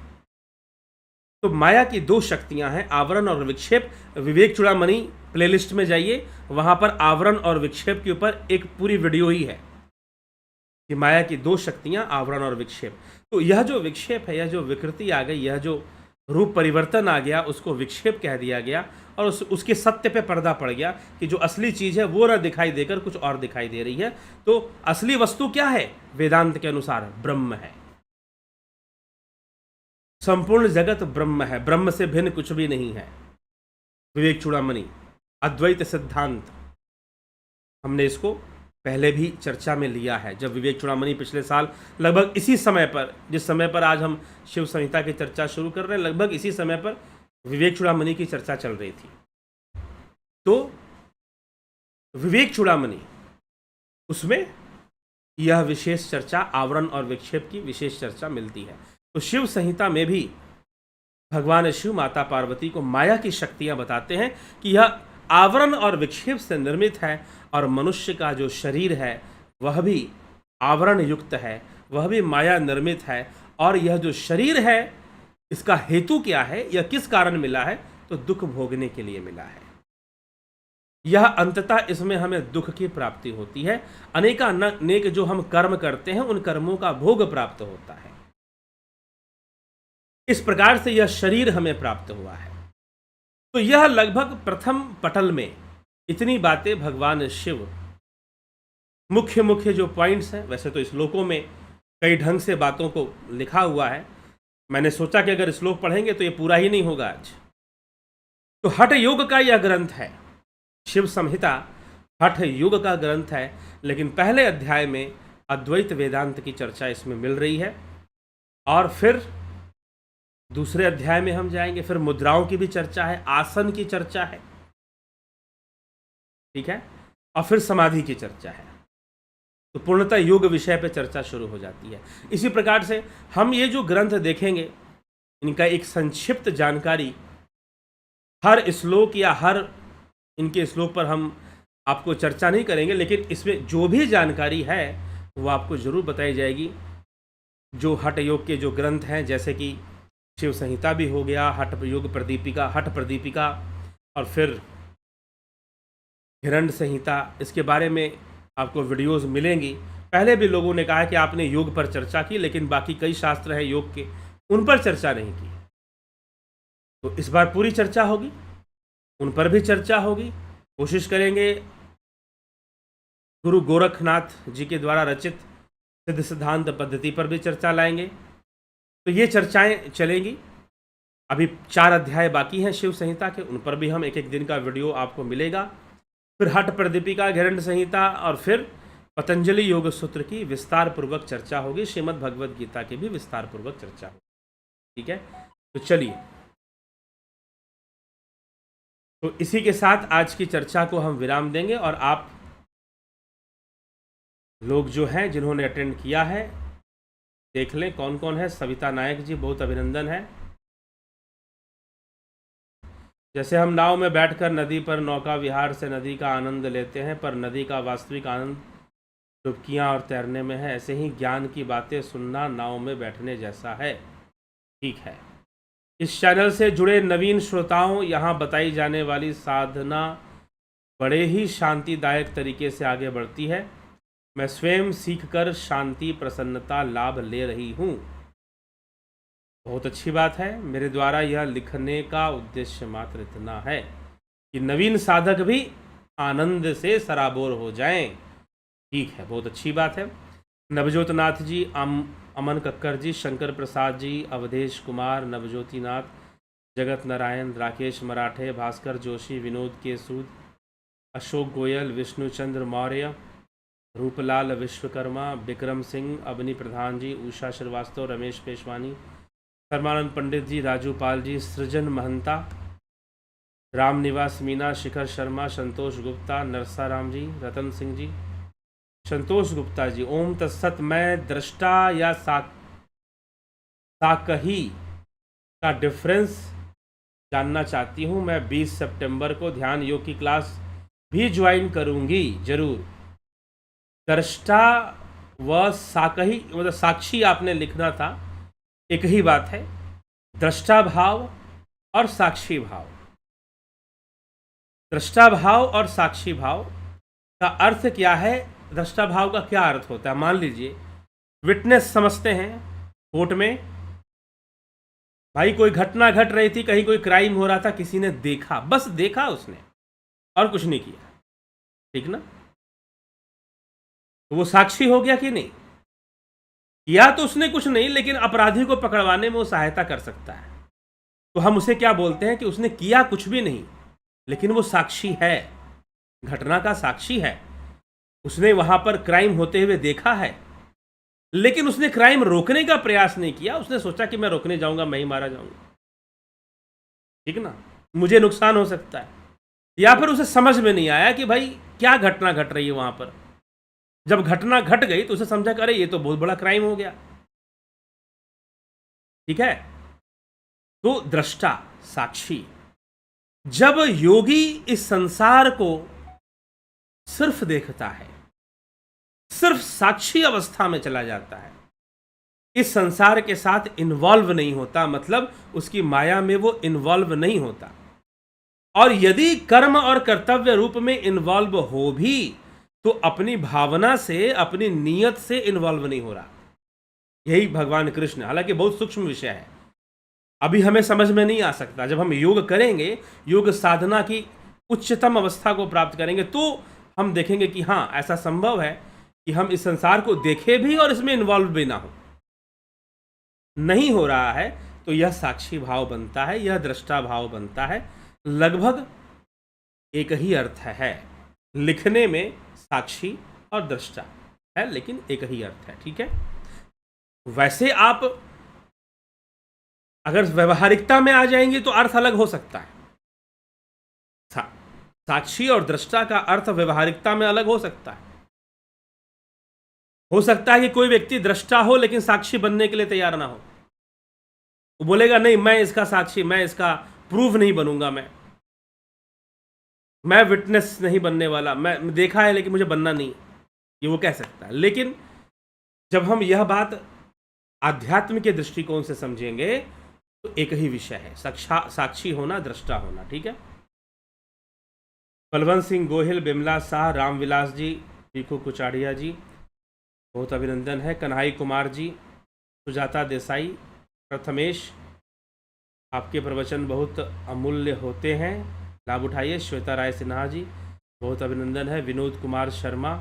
तो माया की दो शक्तियां हैं, आवरण और विक्षेप। विवेक चूड़ामणि प्लेलिस्ट में जाइए, वहां पर आवरण और विक्षेप के ऊपर एक पूरी वीडियो ही है कि माया की दो शक्तियां, आवरण और विक्षेप। तो यह जो विक्षेप है, यह जो विकृति आ गई, यह जो रूप परिवर्तन आ गया, उसको विक्षेप कह दिया गया। और उसके सत्य पे पर्दा पड़ गया कि जो असली चीज है वो ना दिखाई देकर कुछ और दिखाई दे रही है। तो असली वस्तु क्या है? वेदांत के अनुसार ब्रह्म है। संपूर्ण जगत ब्रह्म है, ब्रह्म से भिन्न कुछ भी नहीं है। विवेक चूड़ामणि अद्वैत सिद्धांत, हमने इसको पहले भी चर्चा में लिया है। जब विवेक चूड़ामणि पिछले साल लगभग इसी समय पर, जिस समय पर आज हम शिव संहिता की चर्चा शुरू कर रहे हैं, लगभग इसी समय पर विवेक चूड़ामणि की चर्चा चल रही थी। तो विवेक चूड़ामणि, उसमें यह विशेष चर्चा, आवरण और विक्षेप की विशेष चर्चा मिलती है। तो शिव संहिता में भी भगवान शिव माता पार्वती को माया की शक्तियां बताते हैं कि यह आवरण और विक्षेप से निर्मित है, और मनुष्य का जो शरीर है वह भी आवरण युक्त है, वह भी माया निर्मित है। और यह जो शरीर है, इसका हेतु क्या है? यह किस कारण मिला है? तो दुख भोगने के लिए मिला है। यह अंततः इसमें हमें दुख की प्राप्ति होती है। अनेक जो हम कर्म करते हैं उन कर्मों का भोग प्राप्त होता है। इस प्रकार से यह शरीर हमें प्राप्त हुआ है। तो यह लगभग प्रथम पटल में इतनी बातें भगवान शिव, मुख्य मुख्य जो पॉइंट्स हैं, वैसे तो श्लोकों में कई ढंग से बातों को लिखा हुआ है। मैंने सोचा कि अगर श्लोक पढ़ेंगे तो ये पूरा ही नहीं होगा आज। तो हठ योग का यह ग्रंथ है, शिव संहिता हठ योग का ग्रंथ है। लेकिन पहले अध्याय में अद्वैत वेदांत की चर्चा इसमें मिल रही है, और फिर दूसरे अध्याय में हम जाएंगे, फिर मुद्राओं की भी चर्चा है, आसन की चर्चा है, ठीक है, और फिर समाधि की चर्चा है। तो पूर्णतः योग विषय पे चर्चा शुरू हो जाती है। इसी प्रकार से हम ये जो ग्रंथ देखेंगे, इनका एक संक्षिप्त जानकारी, हर श्लोक या हर इनके श्लोक पर हम आपको चर्चा नहीं करेंगे, लेकिन इसमें जो भी जानकारी है वो आपको जरूर बताई जाएगी। जो हठ योग के जो ग्रंथ हैं, जैसे कि शिव संहिता भी हो गया, हठ योग प्रदीपिका, हठ प्रदीपिका, और फिर हिरण्य संहिता, इसके बारे में आपको वीडियोस मिलेंगी। पहले भी लोगों ने कहा कि आपने योग पर चर्चा की, लेकिन बाकी कई शास्त्र हैं योग के, उन पर चर्चा नहीं की। तो इस बार पूरी चर्चा होगी, उन पर भी चर्चा होगी। कोशिश करेंगे गुरु गोरखनाथ जी के द्वारा रचित सिद्ध सिद्धांत पद्धति पर भी चर्चा लाएंगे। तो ये चर्चाएं चलेंगी। अभी 4 अध्याय बाकी हैं शिव संहिता के, उन पर भी हम एक एक दिन का वीडियो आपको मिलेगा। फिर हठ प्रदीपिका, हिरण्य संहिता, और फिर पतंजलि योग सूत्र की विस्तार पूर्वक चर्चा होगी। श्रीमद् भगवद गीता की भी विस्तार पूर्वक चर्चा होगी। ठीक है, तो चलिए, तो इसी के साथ आज की चर्चा को हम विराम देंगे। और आप लोग जो हैं जिन्होंने अटेंड किया है, देख लें कौन कौन है। सविता नायक जी, बहुत अभिनंदन है। जैसे हम नाव में बैठकर नदी पर नौका विहार से नदी का आनंद लेते हैं, पर नदी का वास्तविक आनंद डुबकियाँ और तैरने में है, ऐसे ही ज्ञान की बातें सुनना नाव में बैठने जैसा है। ठीक है, इस चैनल से जुड़े नवीन श्रोताओं, यहाँ बताई जाने वाली साधना बड़े ही शांतिदायक तरीके से आगे बढ़ती है। मैं स्वयं सीखकर शांति प्रसन्नता लाभ ले रही हूँ। बहुत अच्छी बात है। मेरे द्वारा यह लिखने का उद्देश्य मात्र इतना है कि नवीन साधक भी आनंद से सराबोर हो जाएं। ठीक है, बहुत अच्छी बात है। नवजोत नाथ जी, अमन कक्कर जी, शंकर प्रसाद जी, अवधेश कुमार, नवज्योति नाथ, जगत नारायण, राकेश मराठे, भास्कर जोशी, विनोद के सूद, अशोक गोयल, विष्णुचंद्र मौर्य, रूपलाल विश्वकर्मा, विक्रम सिंह, अवनी प्रधान जी, उषा श्रीवास्तव, रमेश पेशवानी, धर्मानंद पंडित जी, राजू पाल जी, सृजन महंता, राम निवास मीना, शिखर शर्मा, संतोष गुप्ता, नरसा राम जी, रतन सिंह जी, संतोष गुप्ता जी। ओम तत्सत। मैं दृष्टा या साकही का डिफरेंस जानना चाहती हूँ। मैं 20 सितंबर को ध्यान योग की क्लास भी ज्वाइन करूँगी जरूर। दृष्टा व साकही मतलब साक्षी आपने लिखना था, एक ही बात है। दृष्टा भाव और साक्षी भाव, दृष्टा भाव और साक्षी भाव का अर्थ क्या है? दृष्टा भाव का क्या अर्थ होता है? मान लीजिए विटनेस समझते हैं कोर्ट में, भाई कोई घटना घट रही थी, कहीं कोई क्राइम हो रहा था, किसी ने देखा, बस देखा उसने और कुछ नहीं किया, ठीक ना? तो वो साक्षी हो गया कि नहीं? या तो उसने कुछ नहीं, लेकिन अपराधी को पकड़वाने में वो सहायता कर सकता है, तो हम उसे क्या बोलते हैं कि उसने किया कुछ भी नहीं, लेकिन वो साक्षी है, घटना का साक्षी है। उसने वहां पर क्राइम होते हुए देखा है, लेकिन उसने क्राइम रोकने का प्रयास नहीं किया। उसने सोचा कि मैं रोकने जाऊंगा मैं ही मारा जाऊंगा, ठीक ना, मुझे नुकसान हो सकता है। या फिर उसे समझ में नहीं आया कि भाई क्या घटना घट रही है वहां पर। जब घटना घट गई तो उसे समझा कि अरे ये तो बहुत बड़ा क्राइम हो गया, ठीक है। तो दृष्टा, साक्षी। जब योगी इस संसार को सिर्फ देखता है, सिर्फ साक्षी अवस्था में चला जाता है, इस संसार के साथ इन्वॉल्व नहीं होता, मतलब उसकी माया में वो इन्वॉल्व नहीं होता, और यदि कर्म और कर्तव्य रूप में इन्वॉल्व हो भी तो अपनी भावना से, अपनी नियत से इन्वॉल्व नहीं हो रहा। यही भगवान कृष्ण, हालांकि बहुत सूक्ष्म विषय है, अभी हमें समझ में नहीं आ सकता। जब हम योग करेंगे, योग साधना की उच्चतम अवस्था को प्राप्त करेंगे, तो हम देखेंगे कि हाँ, ऐसा संभव है कि हम इस संसार को देखें भी और इसमें इन्वॉल्व भी ना हो। नहीं हो रहा है तो यह साक्षी भाव बनता है, यह दृष्टा भाव बनता है। लगभग एक ही अर्थ है, लिखने में साक्षी और दृष्टा है, लेकिन एक ही अर्थ है, ठीक है। वैसे आप अगर व्यवहारिकता में आ जाएंगे तो अर्थ अलग हो सकता है। साक्षी और दृष्टा का अर्थ व्यवहारिकता में अलग हो सकता है। हो सकता है कि कोई व्यक्ति दृष्टा हो लेकिन साक्षी बनने के लिए तैयार ना हो। वो बोलेगा नहीं, मैं इसका साक्षी, मैं इसका प्रूफ नहीं बनूंगा, मैं विटनेस नहीं बनने वाला, मैं देखा है लेकिन मुझे बनना नहीं, ये वो कह सकता है। लेकिन जब हम यह बात आध्यात्म के दृष्टिकोण से समझेंगे तो एक ही विषय है, साक्षी होना, दृष्टा होना, ठीक है। बलवंत सिंह गोहिल, बिमला शाह, रामविलास जी, पीकू कुचाड़िया जी, बहुत अभिनंदन है। कन्हाई कुमार जी, सुजाता देसाई, प्रथमेश, आपके प्रवचन बहुत अमूल्य होते हैं, लाभ उठाइए। श्वेता राय सिन्हा जी, बहुत अभिनंदन है। विनोद कुमार शर्मा,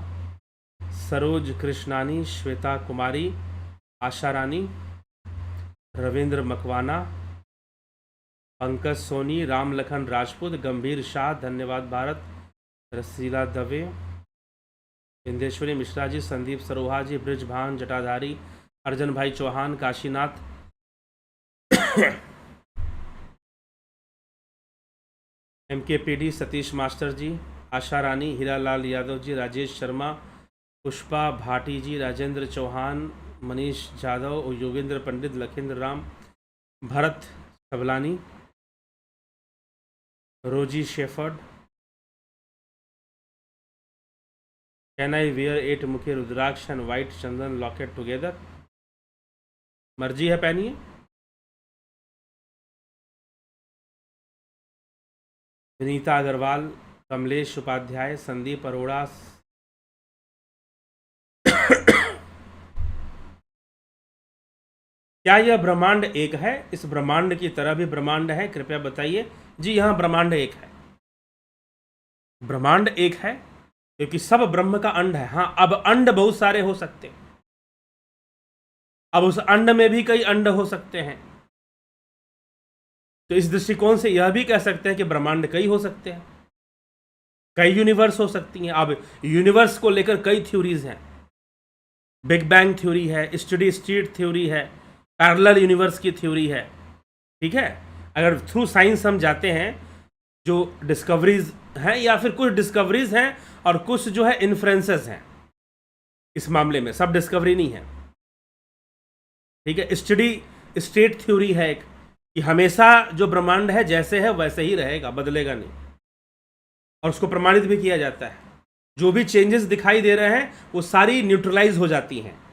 सरोज कृष्णानी, श्वेता कुमारी, आशा रानी, रविंद्र मकवाना, पंकज सोनी, रामलखन राजपूत, गंभीर शाह, धन्यवाद भारत, रसीला दवे, इंदेश्वरी मिश्रा जी, संदीप सरोहा जी, Brijbhan Jatadhari, Arjan Bhai Chauhan, Kashinath, MKPD Satish master ji, Asha Rani, Hiralal Yadav ji, Rajesh Sharma, Pushpa Bhati ji, Rajendra Chauhan, Manish Jadhav, Yogendra Pandit, Lakhindra Ram, Bharat Sablani, Rosie Shepherd. Can I wear 8 mukhi rudraksha and white chandan locket together? मर्जी है, पहनिए। विनीता अग्रवाल, कमलेश उपाध्याय, संदीप अरोड़ा, क्या यह ब्रह्मांड एक है? इस ब्रह्मांड की तरह भी ब्रह्मांड है? कृपया बताइए। जी यहाँ ब्रह्मांड एक है, ब्रह्मांड एक है, क्योंकि सब ब्रह्म का अंड है। हाँ, अब अंड बहुत सारे हो सकते हैं, अब उस अंड में भी कई अंड हो सकते हैं, तो इस दृष्टिकोण से यह भी कह सकते हैं कि ब्रह्मांड कई हो सकते हैं, कई यूनिवर्स हो सकती हैं। अब यूनिवर्स को लेकर कई थ्योरीज हैं, बिग बैंग थ्योरी है, स्टडी स्टेट थ्योरी है, पैरेलल यूनिवर्स की थ्योरी है। ठीक है, अगर थ्रू साइंस हम जाते हैं, जो डिस्कवरीज हैं, या फिर कुछ डिस्कवरीज हैं और कुछ जो है इन्फ्रेंसेस हैं, इस मामले में सब डिस्कवरी नहीं है। ठीक है, स्टडी स्टेट थ्योरी है एक, कि हमेशा जो ब्रह्मांड है जैसे है वैसे ही रहेगा, बदलेगा नहीं, और उसको प्रमाणित भी किया जाता है। जो भी चेंजेस दिखाई दे रहे हैं वो सारी न्यूट्रलाइज हो जाती हैं।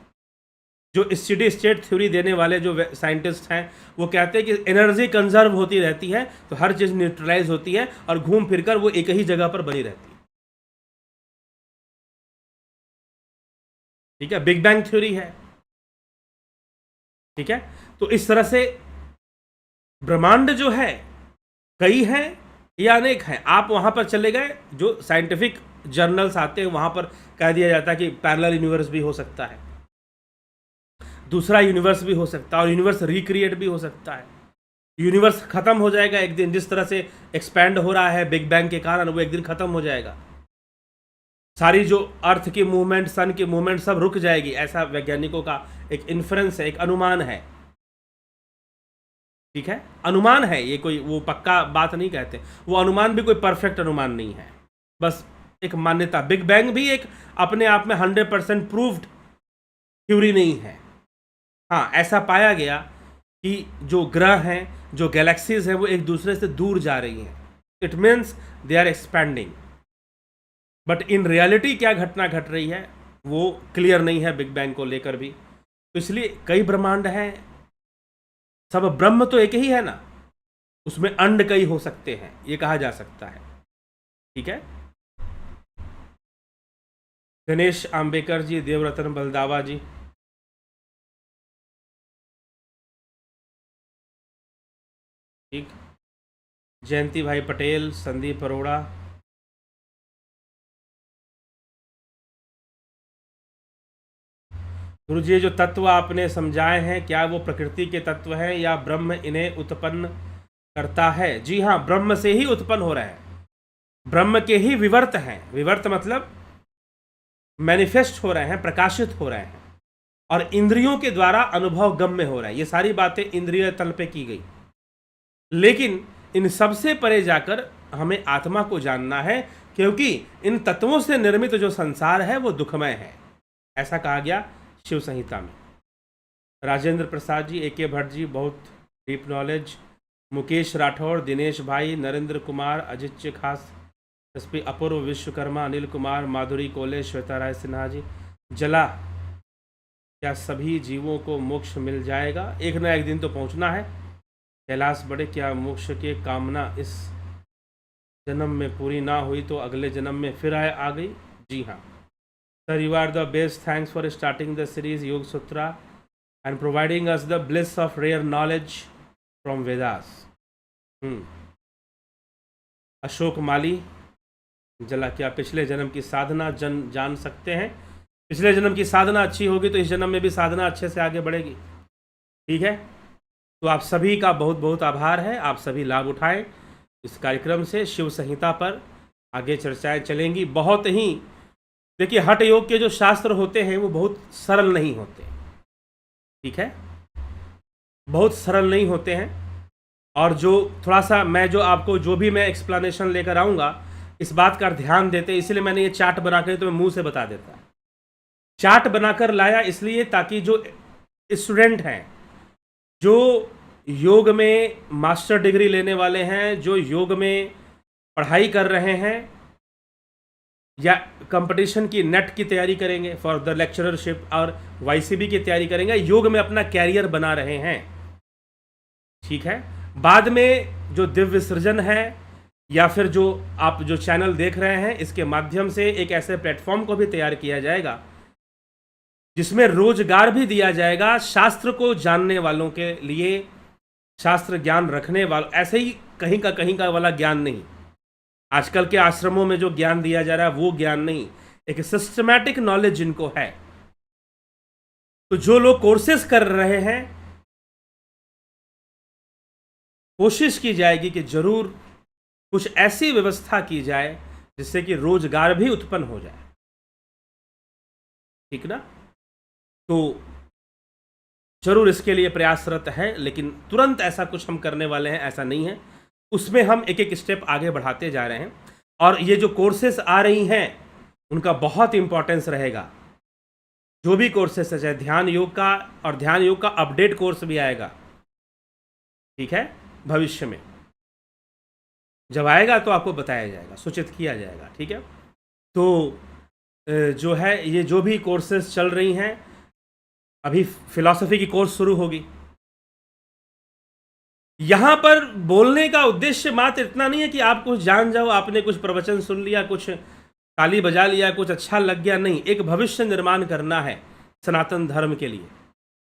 जो स्टडी स्टेट थ्योरी देने वाले जो साइंटिस्ट हैं वो कहते हैं कि एनर्जी कंजर्व होती रहती है, तो हर चीज़ न्यूट्रलाइज होती है और घूम फिरकर वो एक ही जगह पर बनी रहती है। ठीक है, बिग बैंग थ्योरी है। ठीक है, तो इस तरह से ब्रह्मांड जो है कई हैं या अनेक हैं। आप वहां पर चले गए, जो साइंटिफिक जर्नल्स आते हैं वहां पर कह दिया जाता है कि पैरेलल यूनिवर्स भी हो सकता है, दूसरा यूनिवर्स भी हो सकता है, और यूनिवर्स रिक्रिएट भी हो सकता है। यूनिवर्स खत्म हो जाएगा एक दिन, जिस तरह से एक्सपैंड हो रहा है बिग बैंग के कारण, वो एक दिन खत्म हो जाएगा। सारी जो अर्थ की मूवमेंट, सन की मूवमेंट सब रुक जाएगी, ऐसा वैज्ञानिकों का एक इन्फ्रेंस है, एक अनुमान है। ठीक है, अनुमान है ये, कोई वो पक्का बात नहीं कहते। वो अनुमान भी कोई परफेक्ट अनुमान नहीं है, बस एक मान्यता। बिग बैंग भी एक अपने आप में 100% प्रूव्ड थ्योरी नहीं है। हाँ, ऐसा पाया गया कि जो ग्रह हैं, जो गैलेक्सीज हैं, वो एक दूसरे से दूर जा रही हैं। It means they are expanding, but in reality क्या घटना घट रही है वो क्लियर नहीं है बिग बैंग को लेकर भी। तो इसलिए कई ब्रह्मांड हैं, सब ब्रह्म तो एक ही है ना, उसमें अंड कई हो सकते हैं, ये कहा जा सकता है। ठीक है, गणेश आंबेकर जी, देवरतन बलदावा जी, ठीक, जयंती भाई पटेल, संदीप अरोड़ा, गुरु जी जो तत्व आपने समझाए हैं, क्या वो प्रकृति के तत्व हैं या ब्रह्म इन्हें उत्पन्न करता है? जी हाँ, ब्रह्म से ही उत्पन्न हो रहे हैं, ब्रह्म के ही विवर्त हैं। विवर्त मतलब मैनिफेस्ट हो रहे हैं, प्रकाशित हो रहे हैं, और इंद्रियों के द्वारा अनुभव गम्य हो रहा है। ये सारी बातें इंद्रिय तल पे की गई, लेकिन इन सबसे परे जाकर हमें आत्मा को जानना है, क्योंकि इन तत्वों से निर्मित जो संसार है वो दुखमय है, ऐसा कहा गया शिव संहिता में। राजेंद्र प्रसाद जी, AK भट्ट जी, बहुत डीप नॉलेज। मुकेश राठौर, दिनेश भाई, नरेंद्र कुमार, अजित्य खास, SP अपूर्व विश्वकर्मा, अनिल कुमार, माधुरी कोले, श्वेता राय सिन्हा जी। जला, क्या सभी जीवों को मोक्ष मिल जाएगा? एक ना एक दिन तो पहुंचना है। कैलाश बड़े, क्या मोक्ष की कामना इस जन्म में पूरी ना हुई तो अगले जन्म में फिर आ गई? जी हाँ sir, you are the best. Thanks for starting the series Yoga Sutra and providing us the bliss of rare knowledge from Vedas. Ashok Mali, जला, क्या पिछले जन्म की साधना जान सकते हैं? पिछले जन्म की साधना अच्छी होगी तो इस जन्म में भी साधना अच्छे से आगे बढ़ेगी। ठीक है, तो आप सभी का बहुत बहुत आभार है, आप सभी लाभ उठाएं इस कार्यक्रम से। शिव संहिता पर आगे चर्चाएं चलेंगी। बहुत ही, देखिए, हठ योग के जो शास्त्र होते हैं वो बहुत सरल नहीं होते। ठीक है, बहुत सरल नहीं होते हैं, और जो थोड़ा सा मैं जो आपको जो भी मैं एक्सप्लेनेशन लेकर आऊँगा इस बात का ध्यान देते, इसलिए मैंने ये चार्ट बनाकर तो मैं मुंह से बता देता। चार्ट बनाकर लाया इसलिए ताकि जो स्टूडेंट हैं, जो योग में मास्टर डिग्री लेने वाले हैं, जो योग में पढ़ाई कर रहे हैं या कंपटीशन की नेट की तैयारी करेंगे फॉर द लेक्चररशिप, और YCB की तैयारी करेंगे, योग में अपना कैरियर बना रहे हैं। ठीक है, बाद में जो दिव्य सृजन है या फिर जो आप जो चैनल देख रहे हैं, इसके माध्यम से एक ऐसे प्लेटफॉर्म को भी तैयार किया जाएगा जिसमें रोजगार भी दिया जाएगा शास्त्र को जानने वालों के लिए, शास्त्र ज्ञान रखने वालों, ऐसे ही कहीं का वाला ज्ञान नहीं। आजकल के आश्रमों में जो ज्ञान दिया जा रहा है वो ज्ञान नहीं, एक सिस्टमैटिक नॉलेज जिनको है। तो जो लोग कोर्सेस कर रहे हैं, कोशिश की जाएगी कि जरूर कुछ ऐसी व्यवस्था की जाए जिससे कि रोजगार भी उत्पन्न हो जाए, ठीक ना। तो जरूर इसके लिए प्रयासरत है, लेकिन तुरंत ऐसा कुछ हम करने वाले हैं ऐसा नहीं है। उसमें हम एक एक स्टेप आगे बढ़ाते जा रहे हैं। और ये जो कोर्सेस आ रही हैं उनका बहुत इंपॉर्टेंस रहेगा। जो भी कोर्सेस है, चाहे ध्यान योग का, और ध्यान योग का अपडेट कोर्स भी आएगा, ठीक है, भविष्य में जब आएगा तो आपको बताया जाएगा, सूचित किया जाएगा, ठीक है। तो जो है ये जो भी कोर्सेस चल रही हैं, अभी फिलॉसफी की कोर्स शुरू होगी। यहां पर बोलने का उद्देश्य मात्र इतना नहीं है कि आप कुछ जान जाओ, आपने कुछ प्रवचन सुन लिया, कुछ ताली बजा लिया, कुछ अच्छा लग गया, नहीं। एक भविष्य निर्माण करना है सनातन धर्म के लिए।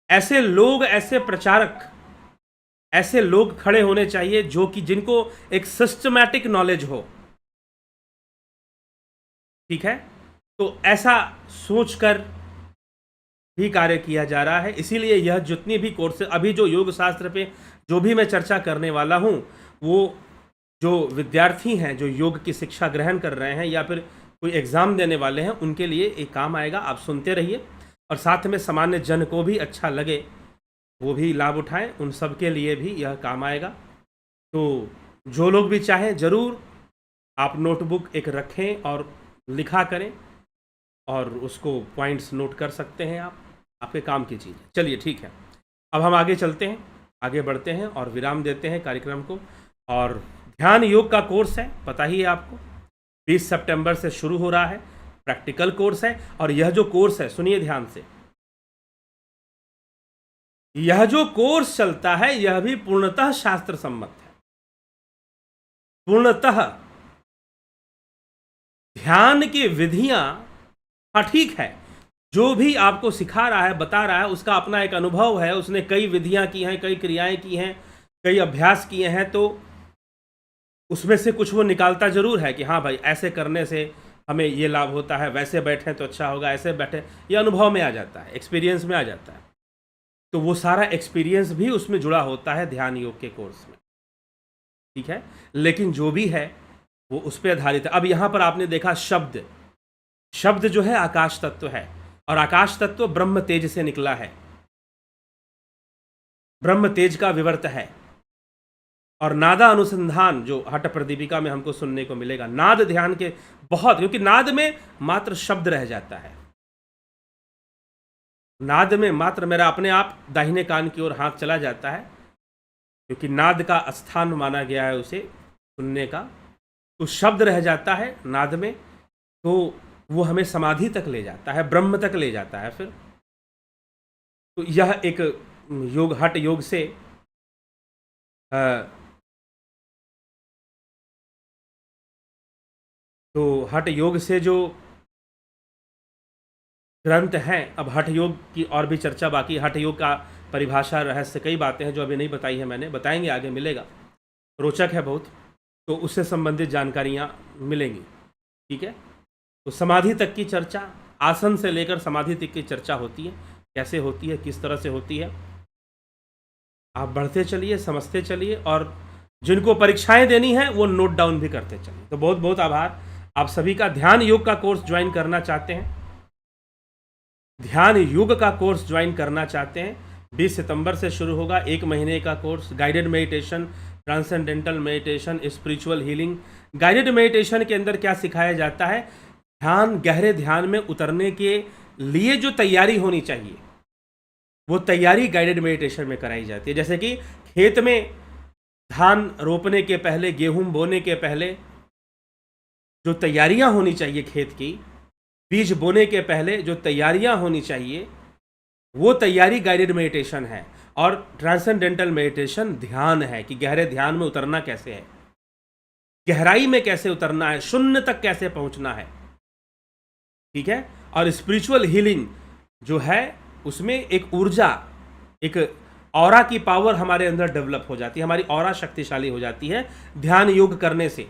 ऐसे लोग, ऐसे प्रचारक, ऐसे लोग खड़े होने चाहिए जो कि जिनको एक सिस्टमैटिक नॉलेज हो, ठीक है। तो ऐसा सोचकर भी कार्य किया जा रहा है। इसीलिए यह जितनी भी कोर्स, अभी जो योग शास्त्र पे जो भी मैं चर्चा करने वाला हूं, वो जो विद्यार्थी हैं जो योग की शिक्षा ग्रहण कर रहे हैं या फिर कोई एग्ज़ाम देने वाले हैं, उनके लिए एक काम आएगा। आप सुनते रहिए और साथ में सामान्य जन को भी अच्छा लगे, वो भी लाभ उठाएं, उन सब के लिए भी यह काम आएगा। तो जो लोग भी चाहें ज़रूर आप नोटबुक एक रखें और लिखा करें, और उसको पॉइंट्स नोट कर सकते हैं आप, आपके काम की चीज़ है। चलिए ठीक है, अब हम आगे चलते हैं, आगे बढ़ते हैं और विराम देते हैं कार्यक्रम को। और ध्यान योग का कोर्स है, पता ही है आपको, 20 सितंबर से शुरू हो रहा है, प्रैक्टिकल कोर्स है। और यह जो कोर्स है, सुनिए ध्यान से, यह जो कोर्स चलता है यह भी पूर्णतः शास्त्र सम्मत है। पूर्णतः ध्यान की विधियां, हाँ ठीक है, जो भी आपको सिखा रहा है, बता रहा है, उसका अपना एक अनुभव है, उसने कई विधियां की हैं, कई क्रियाएं की हैं, कई अभ्यास किए हैं, तो उसमें से कुछ वो निकालता जरूर है कि हाँ भाई ऐसे करने से हमें ये लाभ होता है, वैसे बैठें तो अच्छा होगा, ऐसे बैठे, ये अनुभव में आ जाता है, एक्सपीरियंस में आ जाता है। तो वो सारा एक्सपीरियंस भी उसमें जुड़ा होता है ध्यान योग के कोर्स में, ठीक है। लेकिन जो भी है वो उस पर आधारित है। अब यहाँ पर आपने देखा शब्द, शब्द जो है आकाश तत्व है, और आकाश तत्व ब्रह्म तेज से निकला है, ब्रह्म तेज का विवर्त है। और नादा अनुसंधान जो हठ प्रदीपिका में हमको सुनने को मिलेगा, नाद ध्यान के बहुत, क्योंकि नाद में मात्र शब्द रह जाता है, नाद में मात्र मेरा अपने आप दाहिने कान की ओर हाथ चला जाता है, क्योंकि नाद का स्थान माना गया है उसे सुनने का। तो शब्द रह जाता है नाद में, तो वो हमें समाधि तक ले जाता है, ब्रह्म तक ले जाता है फिर। तो यह एक योग, हठ योग से तो हठ योग से जो ग्रंथ हैं, अब हठ योग की और भी चर्चा बाकी। हठ योग का परिभाषा, रहस्य, कई बातें हैं जो अभी नहीं बताई है मैंने, बताएंगे आगे, मिलेगा, रोचक है बहुत, तो उससे संबंधित जानकारियाँ मिलेंगी, ठीक है। तो समाधि तक की चर्चा, आसन से लेकर समाधि तक की चर्चा होती है, कैसे होती है, किस तरह से होती है। आप बढ़ते चलिए, समझते चलिए, और जिनको परीक्षाएं देनी है वो नोट डाउन भी करते चलिए। तो बहुत बहुत आभार आप सभी का। ध्यान योग का कोर्स ज्वाइन करना चाहते हैं, ध्यान योग का कोर्स ज्वाइन करना चाहते हैं, 20 सितंबर से शुरू होगा, 1 महीने का course. Guided meditation, transcendental meditation, spiritual healing. Guided meditation के अंदर क्या सिखाया जाता है, ध्यान, गहरे ध्यान में उतरने के लिए जो तैयारी होनी चाहिए वो तैयारी गाइडेड मेडिटेशन में कराई जाती है। जैसे कि खेत में धान रोपने के पहले, गेहूं बोने के पहले जो तैयारियां होनी चाहिए खेत की, बीज बोने के पहले जो तैयारियां होनी चाहिए, वो तैयारी गाइडेड मेडिटेशन है। और ट्रांसेंडेंटल मेडिटेशन ध्यान है कि गहरे ध्यान में उतरना कैसे है, गहराई में कैसे उतरना है, शून्य तक कैसे पहुंचना है, ठीक है। और स्पिरिचुअल हीलिंग, जो है उसमें एक ऊर्जा, एक ऑरा की पावर हमारे अंदर डेवलप हो जाती है, हमारी ऑरा शक्तिशाली हो जाती है ध्यान योग करने से।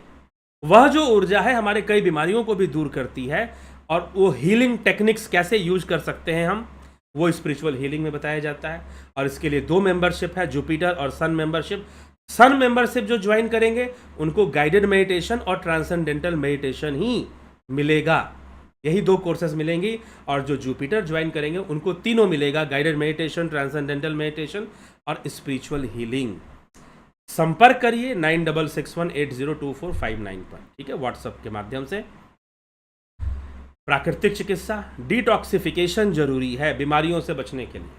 वह जो ऊर्जा है हमारे कई बीमारियों को भी दूर करती है। और वो हीलिंग टेक्निक्स कैसे यूज कर सकते हैं हम, वो स्पिरिचुअल हीलिंग में बताया जाता है। और इसके लिए 2 मेंबरशिप है, जुपिटर और सन मेंबरशिप। सन मेंबरशिप जो ज्वाइन करेंगे उनको गाइडेड मेडिटेशन और ट्रांसेंडेंटल मेडिटेशन ही मिलेगा, यही 2 कोर्सेज मिलेंगी। और जो जुपिटर ज्वाइन करेंगे उनको तीनों मिलेगा, गाइडेड मेडिटेशन, ट्रांसेंडेंटल मेडिटेशन और स्पिरिचुअल हीलिंग। संपर्क करिए 9661802459 पर, ठीक है, व्हाट्सएप के माध्यम से। प्राकृतिक चिकित्सा, डिटॉक्सिफिकेशन जरूरी है बीमारियों से बचने के लिए,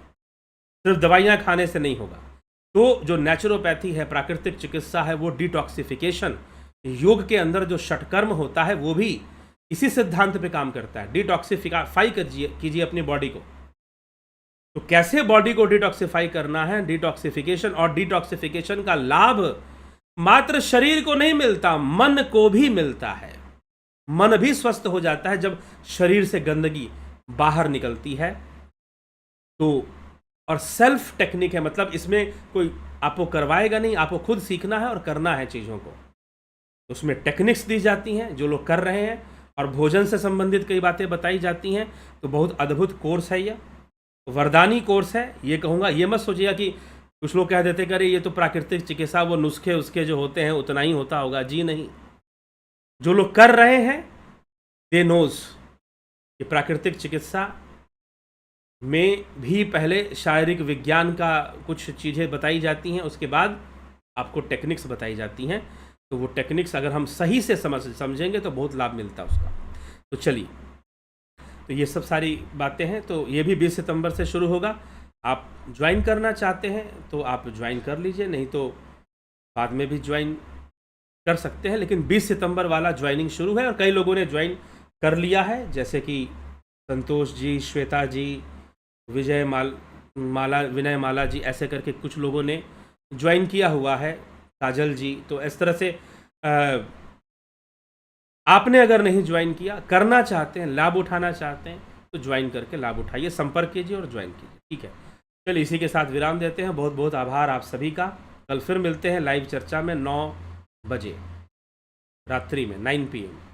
सिर्फ दवाइयां खाने से नहीं होगा। तो जो नेचुरोपैथी है, प्राकृतिक चिकित्सा है, वो डिटॉक्सिफिकेशन, योग के अंदर जो षटकर्म होता है वो भी इसी सिद्धांत पे काम करता है। डिटॉक्सिफाई कीजिए अपनी बॉडी को। तो कैसे बॉडी को डिटॉक्सिफाई करना है, डिटॉक्सिफिकेशन, और डिटॉक्सिफिकेशन का लाभ मात्र शरीर को नहीं मिलता, मन को भी मिलता है। मन भी स्वस्थ हो जाता है जब शरीर से गंदगी बाहर निकलती है। तो और सेल्फ टेक्निक है, मतलब इसमें कोई आपको करवाएगा नहीं, आपको खुद सीखना है और करना है चीज़ों को। उसमें टेक्निक्स दी जाती हैं जो लोग कर रहे हैं, और भोजन से संबंधित कई बातें बताई जाती हैं। तो बहुत अद्भुत कोर्स है, यह वरदानी कोर्स है। ये कहूँगा, ये मत सोचिएगा कि कुछ लोग कह देते कि अरे ये तो प्राकृतिक चिकित्सा, वो नुस्खे उसके जो होते हैं उतना ही होता होगा। जी नहीं, जो लोग कर रहे हैं दे नोज कि प्राकृतिक चिकित्सा में भी पहले शारीरिक विज्ञान का कुछ चीज़ें बताई जाती हैं, उसके बाद आपको टेक्निक्स बताई जाती हैं। तो वो टेक्निक्स अगर हम सही से समझेंगे तो बहुत लाभ मिलता है उसका। तो चलिए, तो ये सब सारी बातें हैं। तो ये भी 20 सितंबर से शुरू होगा। आप ज्वाइन करना चाहते हैं तो आप ज्वाइन कर लीजिए, नहीं तो बाद में भी ज्वाइन कर सकते हैं। लेकिन 20 सितंबर वाला ज्वाइनिंग शुरू है और कई लोगों ने ज्वाइन कर लिया है, जैसे कि संतोष जी, श्वेता जी, विनय माला जी, ऐसे करके कुछ लोगों ने ज्वाइन किया हुआ है, काजल जी। तो इस तरह से आपने अगर नहीं ज्वाइन किया, करना चाहते हैं, लाभ उठाना चाहते हैं, तो ज्वाइन करके लाभ उठाइए, संपर्क कीजिए और ज्वाइन कीजिए, ठीक है। चलिए, इसी के साथ विराम देते हैं। बहुत बहुत आभार आप सभी का। कल फिर मिलते हैं लाइव चर्चा में 9 बजे रात्रि में 9 PM।